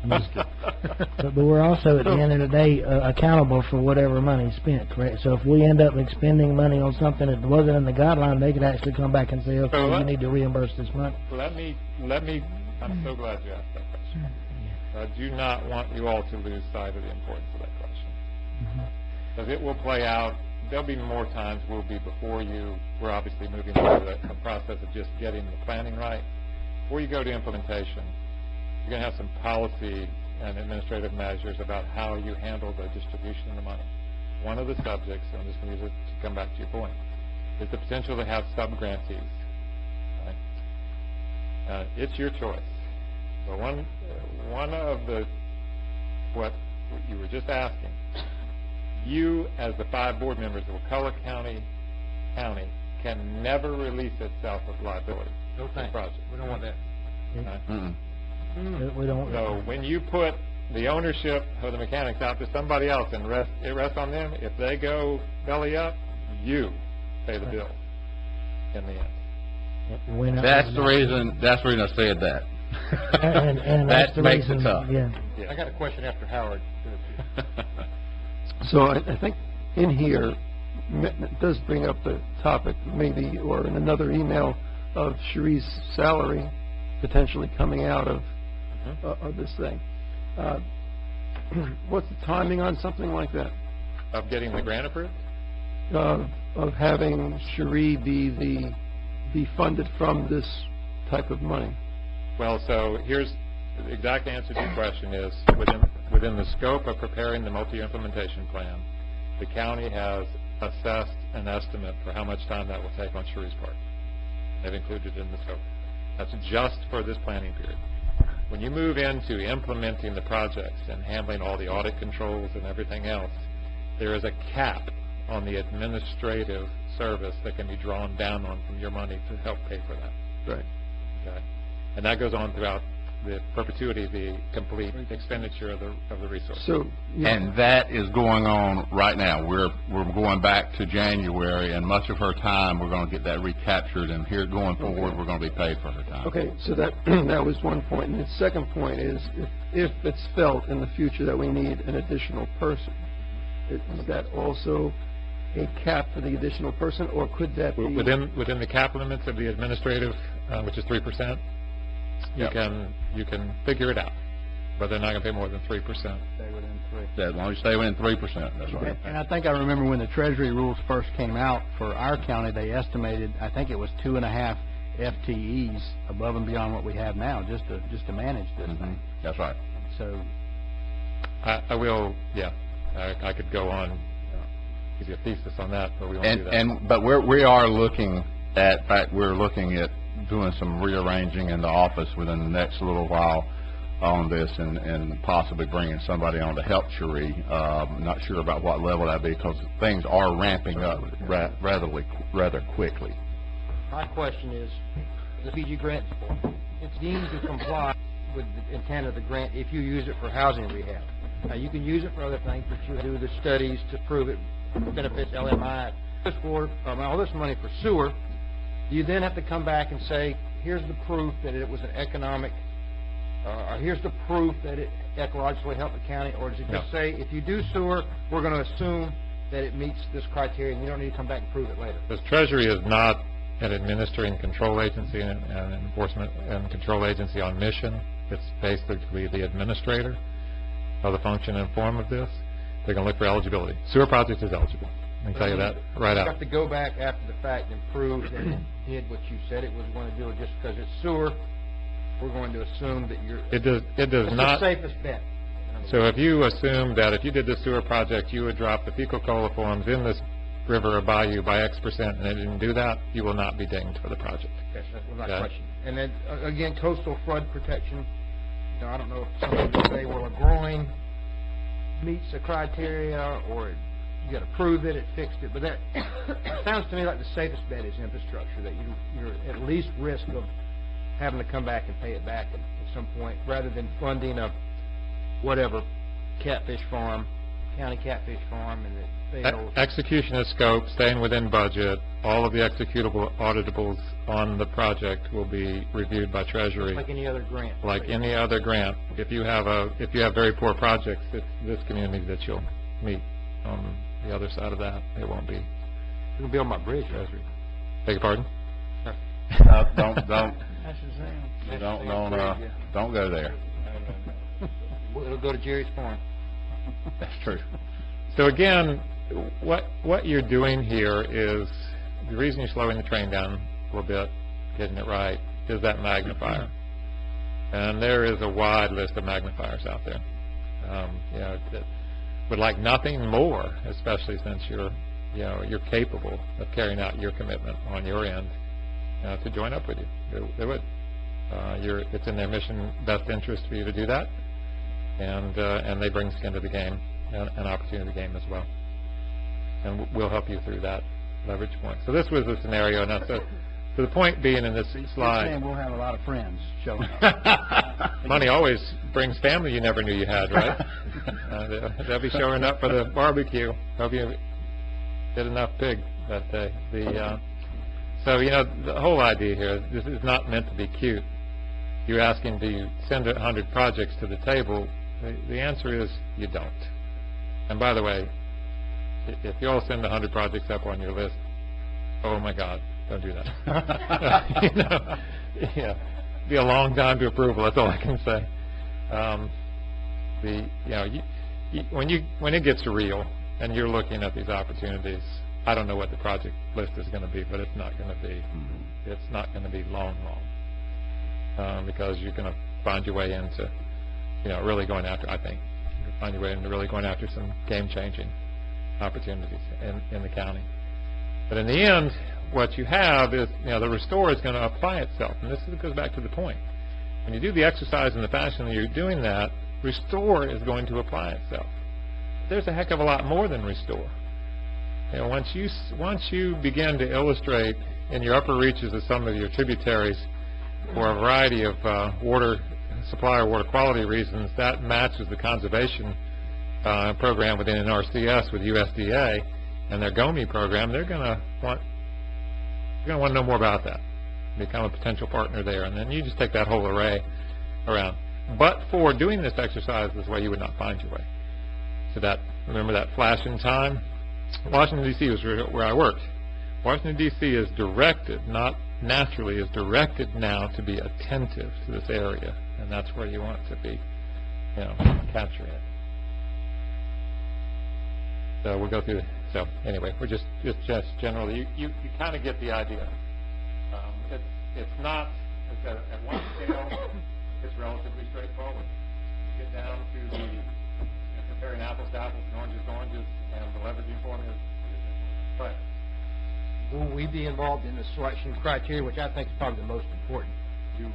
But we're also, at the end of the day, accountable for whatever money spent, correct? So if we end up expending money on something that wasn't in the guideline, they could actually come back and say, okay, you need to reimburse this money. Let me, I'm so glad you asked that question. I do not want you all to lose sight of the importance of that question. Because it will play out. There'll be more times we'll be before you. We're obviously moving through a process of just getting the planning right. Before you go to implementation, you're going to have some policy and administrative measures about how you handle the distribution of the money. One of the subjects, and I'm just going to use it to come back to your point, is the potential to have sub-grantees. Right? It's your choice. But one of the, what you were just asking, you as the 5 board members of Wakulla County can never release itself of liability. No thanks. Project. We don't want that. Right? We don't. So when you put the ownership of the mechanics out to somebody else and it rests on them, if they go belly up, you pay the bill in the end. That's the reason I said that. And that makes it tough. Yeah. I got a question after Howard. So I think in here, it does bring up the topic, maybe, or in another email, of Cherie's salary potentially coming out of this thing. What's the timing on something like that? Of getting the grant approved? Of having Cherie be funded from this type of money. Well, so here's the exact answer to your question is within the scope of preparing the multi-year implementation plan, the county has assessed an estimate for how much time that will take on Cherie's part. They've included it in the scope. That's just for this planning period. When you move into implementing the projects and handling all the audit controls and everything else, there is a cap on the administrative service that can be drawn down on from your money to help pay for that. Right. Okay. And that goes on throughout the perpetuity of the complete expenditure of the resource. So, and that is going on right now. We're going back to January, and much of her time we're going to get that recaptured, and here going forward we're going to be paid for her time. Okay, so that was one point. And the second point is if it's felt in the future that we need an additional person, is that also a cap for the additional person, or could that be? Within the cap limits of the administrative, which is 3%, Yep. you can figure it out, but they're not going to pay more than 3%. Stay within 3. Yeah, as long as you stay within 3%, that's right. And I think I remember when the Treasury rules first came out for our county, they estimated, I think it was 2.5 FTEs above and beyond what we have now, just to manage this thing. That's right. So, I will, yeah, I could go on, give you a thesis on that, but we won't do that. But we are looking at, in fact, we're looking at doing some rearranging in the office within the next little while on this, and possibly bringing somebody on to help Cherie. Not sure about what level that'd be, because things are ramping up rather quickly. My question is, the PG grant, it's deemed to comply with the intent of the grant if you use it for housing rehab. Now, you can use it for other things, but you do the studies to prove it benefits LMI. All this money for sewer, do you then have to come back and say, here's the proof that it was an economic, or here's the proof that it ecologically helped the county, or does it just say, if you do sewer, we're going to assume that it meets this criteria, and you don't need to come back and prove it later? Because Treasury is not an administering control agency and enforcement and control agency on mission. It's basically the administrator of the function and form of this. They're going to look for eligibility. Sewer project is eligible. I can tell you that right out. You have to go back after the fact and prove that it did what you said it was going to do. Just because it's sewer, we're going to assume that you're... It does not... It's the safest bet. So if you assume that if you did this sewer project, you would drop the fecal coliforms in this river or bayou by X%, and it didn't do that, you will not be dinged for the project. Yes, that's my question. And then, again, coastal flood protection. You know, I don't know if someone would say, well, a groin meets the criteria, or you got to prove it fixed it. But that sounds to me like the safest bet is infrastructure, that you're at least risk of having to come back and pay it back at some point, rather than funding a whatever catfish farm, county catfish farm, and it fails. Execution of scope, staying within budget, all of the executable auditables on the project will be reviewed by Treasury. Like any other grant. Like any other grant. If you have very poor projects, it's this community that you'll meet. On the other side of that, it won't be. It'll be on my bridge, Treasury. Beg your pardon? Don't go there. It'll go to Jerry's farm. That's true. So again, what you're doing here is, the reason you're slowing the train down a little bit, getting it right, is that magnifier. And there is a wide list of magnifiers out there. You know, that would like nothing more, especially since you're capable of carrying out your commitment on your end, to join up with you. They would. It's in their mission best interest for you to do that, and they bring skin to the game, an opportunity game as well. And we'll help you through that leverage point. So this was the scenario. Now, so the point being in this slide, we'll have a lot of friends showing up. Money always brings family you never knew you had, right? They'll be showing up for the barbecue. Hope you did enough pig that day. So, you know, the whole idea here, this is not meant to be cute. You're asking, do you send 100 projects to the table? The answer is you don't. And by the way, if you all send 100 projects up on your list, oh my God, don't do that. You know, yeah, it'd be a long time to approval. That's all I can say. When it gets real and you're looking at these opportunities, I don't know what the project list is going to be, but it's not going to be. It's not going to be long, because you're going to find your way into, really going after. I think you're going to find your way into really going after some game-changing opportunities in the county. But in the end, what you have is, the restore is going to apply itself, and this goes back to the point. When you do the exercise in the fashion that you're doing that, restore is going to apply itself. There's a heck of a lot more than restore. Once you begin to illustrate in your upper reaches of some of your tributaries for a variety of water supply or water quality reasons, that matches the conservation program within NRCS with USDA and their GOMI program, they're going to want to know more about that, become a potential partner there, and then you just take that whole array around. But for doing this exercise this way, you would not find your way. So remember that flash in time? Washington, D.C. was where I worked. Washington, D.C. is directed, not naturally, is directed now to be attentive to this area, and that's where you want to be, capturing it. So we'll go through. So anyway, we're just generally, you kind of get the idea. It's not at one scale. It's relatively straightforward. You get down to the comparing apples to apples and oranges to oranges, and the leveraging formula is but Will we be involved in the selection criteria, which I think is probably the most important? you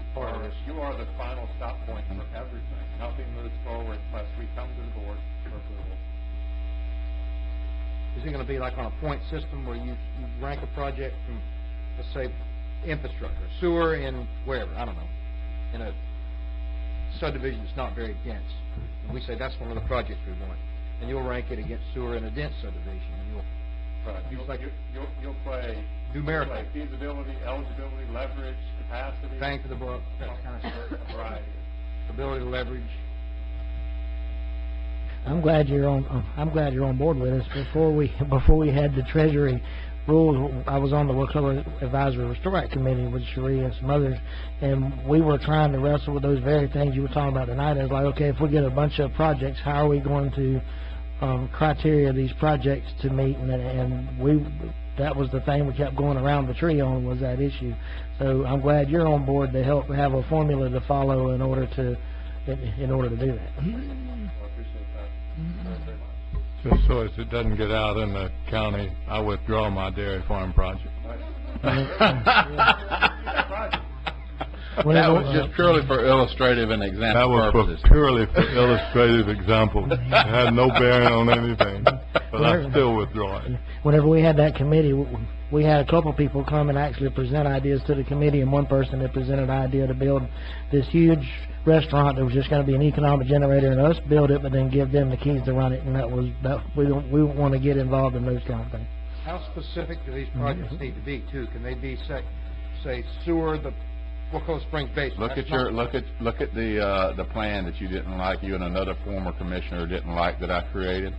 are the final stop point for everything. Nothing moves forward unless we come to the board for approval. Is it going to be like on a point system where you rank a project from, let's say, infrastructure, sewer in wherever, I don't know, in a subdivision that's not very dense, and we say that's one of the projects we want, and you'll rank it against sewer in a dense subdivision, and you'll play numerical, feasibility, eligibility, leverage, capacity, bang for the buck, that kind of stuff, variety, ability to leverage. I'm glad you're on board with us. Before we had the Treasury rules, I was on the Wakulla Advisory Restore Act Committee with Cherie and some others, and we were trying to wrestle with those very things you were talking about tonight. I was like, okay, if we get a bunch of projects, how are we going to criteria these projects to meet? And that was the thing we kept going around the tree on, was that issue. So I'm glad you're on board to help have a formula to follow in order to do that. Just so as it doesn't get out in the county, I withdraw my dairy farm project. That was just purely for illustrative and example purposes. That was purely for illustrative example. It had no bearing on anything, but I still withdraw it. Whenever we had that committee, we had a couple people come and actually present ideas to the committee, and one person that presented an idea to build this huge restaurant that was just going to be an economic generator, and us build it, but then give them the keys to run it. And we don't want to get involved in those kind of things. How specific do these projects need to be too? Can they be say sewer, the Wakulla Springs Basin? Look at the plan that you didn't like, you and another former commissioner didn't like, that I created.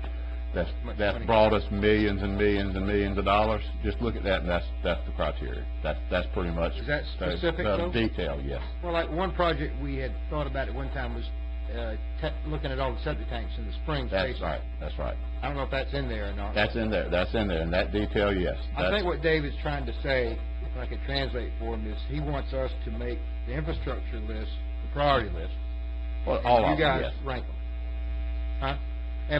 That's brought us millions and millions and millions of dollars. Just look at that, and that's the criteria. That's pretty much. Is that specific though? Detail, yes. Well, like one project we had thought about at one time was looking at all the septic tanks in the Springs Basin. That's right. That's right. I don't know if that's in there or not. That's in there. That's in there. In that detail, yes. I think what Dave is trying to say, if I can translate for him, is he wants us to make the infrastructure list the priority list. Well, all of them, you guys yes. rank them. Huh?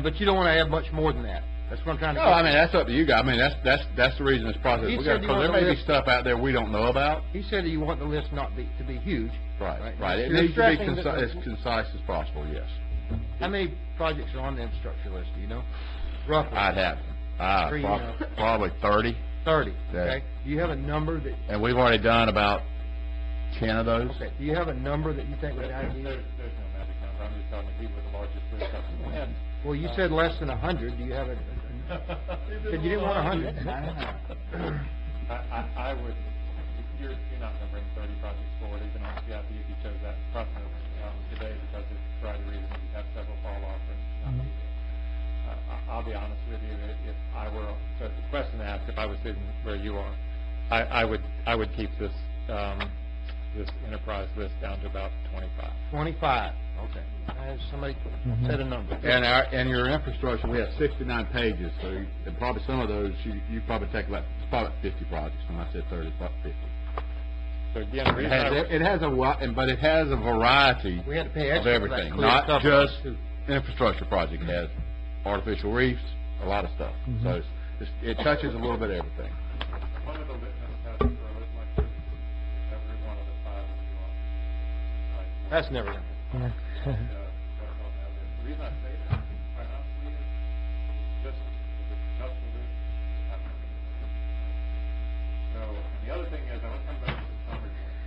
But you don't want to add much more than that. That's what I'm trying to. No, I mean that's up to you guys. I mean that's the reason this process. Because there may be stuff out there we don't know about. He said you want the list not to be huge. Right. It needs to be as concise as possible. Yes. How many projects are on the infrastructure list? Do you know? Roughly. I'd have probably 30. 30. Yeah. Okay. Do you have a number that? And we've already done about 10 of those. Okay. Do you have a number that you think would be ideal? There's no magic number. I'm just telling you we were the largest list up in the end. Well, you said less than 100. Do you have a? You didn't want 100. I would. You're not going to bring 30 projects forward, even on CIP if you chose that process today, because of a variety of reasons. You have several fall off. And I'll be honest with you. If I were, so the question asked, if I was sitting where you are, I would keep this enterprise list down to about 25. 25. Okay. Somebody said a number. And your infrastructure, we have 69 pages, so and probably some of those you probably take about 50 projects. When I said 30, about 50. So again, the reason but it has a variety we had to pay of everything, not just infrastructure project. It has artificial reefs, a lot of stuff. So it touches a little bit of everything. One of the litmus tests for as much as every one of the 5 of you are. That's never going to happen. The reason I say that, quite honestly, is just for this happening. So, and the other thing is, I want to come back to the summary point.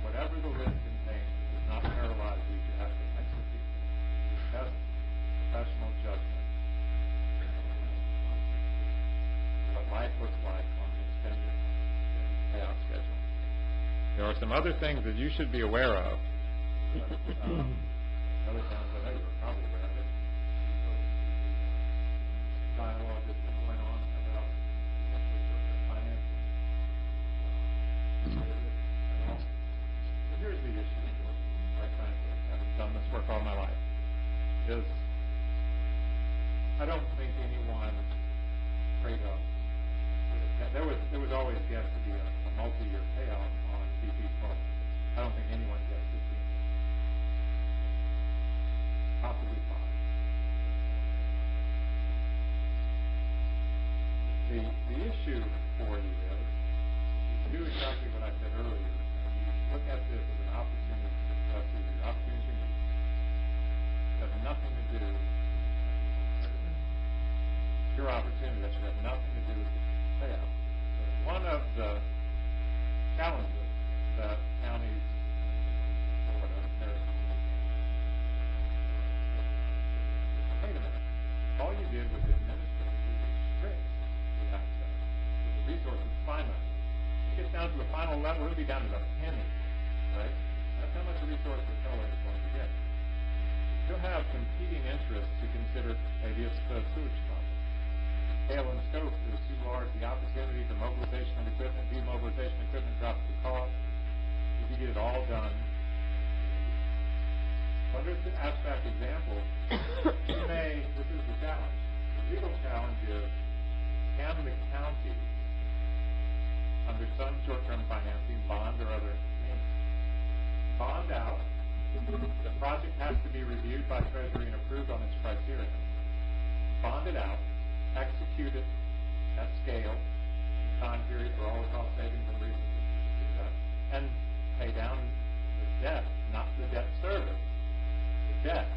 Whatever the list contains does not paralyze you to have to execute the best professional judgment what life looks like on the extended payout schedule. There are some other things that you should be aware of. Other towns I know you're probably aware of it. dialogue that's been going on about financing. Here's the issue, quite frankly, having done this work all my life, is I don't think anyone trade-off. There was always guessed to be a multi-year payout on BP's project. I don't think anyone guessed 15 years. Possibly 5. The issue for you is, you do exactly what I said earlier. You look at this as an opportunity to discuss either your opportunities or needs. It has nothing to do with your opportunity. That should have nothing to do with the payout. So one of the challenges that counties in Florida face. Wait a minute. All you did was administratively restrict the access. The resource is finite. It gets down to the final level, it'll be down to a penny, right? That's how much the resource controller is going to get. You'll have competing interests to consider. Maybe it's the sewage problem. Scale and scope is too large. The opportunity for mobilization of equipment, demobilization of equipment drops the cost. If you get it all done. Under the abstract example, this is the challenge. The legal challenge is, can the county, under some short-term financing, bond or other means, bond out, the project has to be reviewed by Treasury and approved on its criteria, bond it out, execute it at scale, time period for all the cost savings and reasons to do that, and pay down the debt, not the debt service, the debt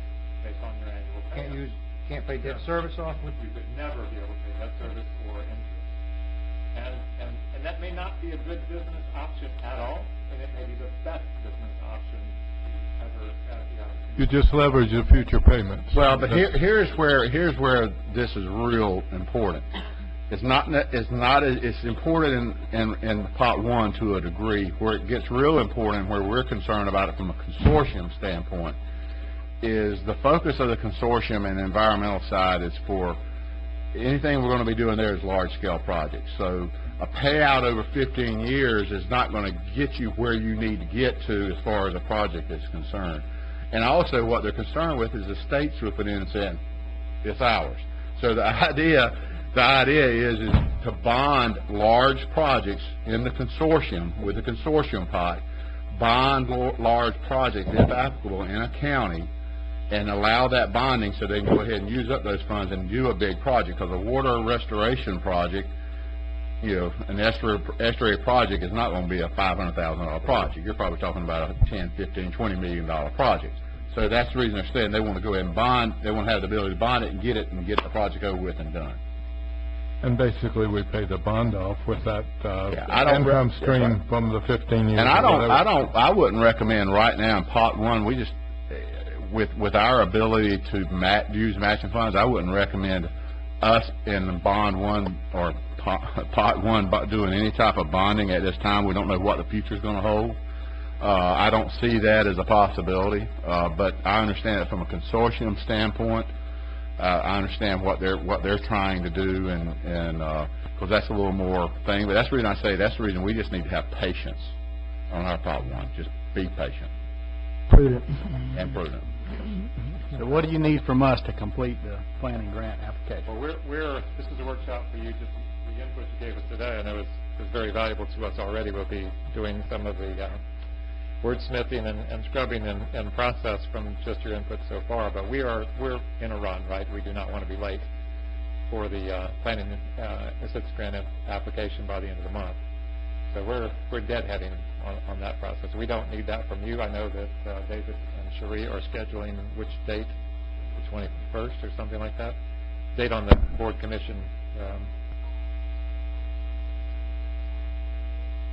based on your annual payment. Can't pay debt service off with? You could never be able to pay debt service or interest. And that may not be a good business option at all, and it may be the best business option you ever had the opportunity. You just leverage the future payments. Well, but here's where this is real important. It's important in pot one to a degree. Where it gets real important, where we're concerned about it from a consortium standpoint, is the focus of the consortium and the environmental side is for anything we're going to be doing there is large-scale projects. So a payout over 15 years is not going to get you where you need to get to as far as a project is concerned. And also what they're concerned with is the state swooping in and saying, it's ours. So the idea is to bond large projects in the consortium, with the consortium pot, bond large projects, if applicable, in a county, and allow that bonding so they can go ahead and use up those funds and do a big project. Because a water restoration project, you know, an estuary project is not going to be a $500,000 project. You're probably talking about a $10, $15, $20 million project. So that's the reason they're saying they want to go ahead and bond. They want to have the ability to bond it and get the project over with and done. And basically, we pay the bond off with that income stream from the 15 years. And I wouldn't recommend right now in pot one. We just with our ability to use matching funds, I wouldn't recommend us in bond one or pot one doing any type of bonding at this time. We don't know what the future is going to hold. I don't see that as a possibility, but I understand it from a consortium standpoint. I understand what they're trying to do, and because that's a little more thing. But that's the reason I say that's the reason we just need to have patience on our pot one. Just be patient. Prudent. And prudent. So what do you need from us to complete the planning grant application? Well, this is a workshop for you. Just the input you gave us today, I know is very valuable to us already. We'll be doing some of the wordsmithing and scrubbing and process from just your input so far. But we're in a run, right? We do not want to be late for the planning assistance grant application by the end of the month. So we're deadheading on that process. We don't need that from you. I know that David and Cherie are scheduling which date, the 21st or something like that. Date on the board commission.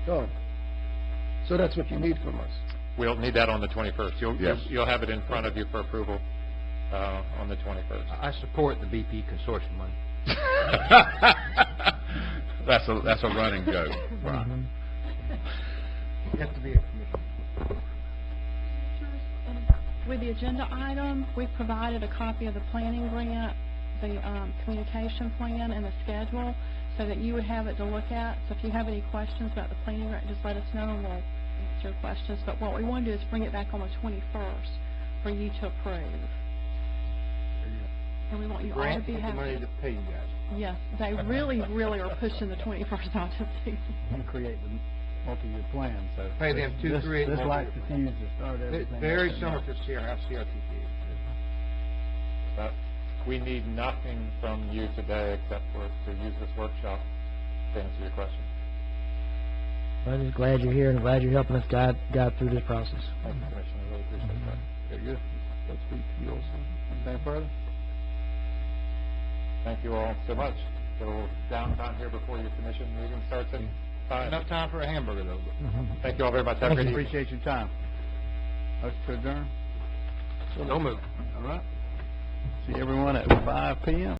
Oh, so that's what you need from us. We'll need that on the 21st. You'll have it in front of you for approval on the 21st. I support the BP consortium one. That's a running joke. Right. You have to be a committee. With the agenda item, we provided a copy of the planning grant the communication plan and the schedule so that you would have it to look at. So if you have any questions about the planning grant, just let us know and we'll answer your questions. But what we want to do is bring it back on the 21st for you to approve. And we want you all to Grant be the money happy. to pay you guys. Yes, they really, really are pushing the 21st out to season. And create the multi-year plan, so. Pay them two, this- three, This multi-year like to plan. use to start everything. Very up. similar to CRTP. But we need nothing from you today except for to use this workshop to answer your question. I'm just glad you're here and glad you're helping us guide through this process. Thank you, Commissioner, I really appreciate that. Very good. That's for you also. Anything further? Thank you all so much. A little downtime here before your commission meeting starts at 5. Enough time for a hamburger, though. Thank you all very much. Have a great evening. Appreciate your time. Motion to adjourn? So no move. All right. See everyone at 5 p.m.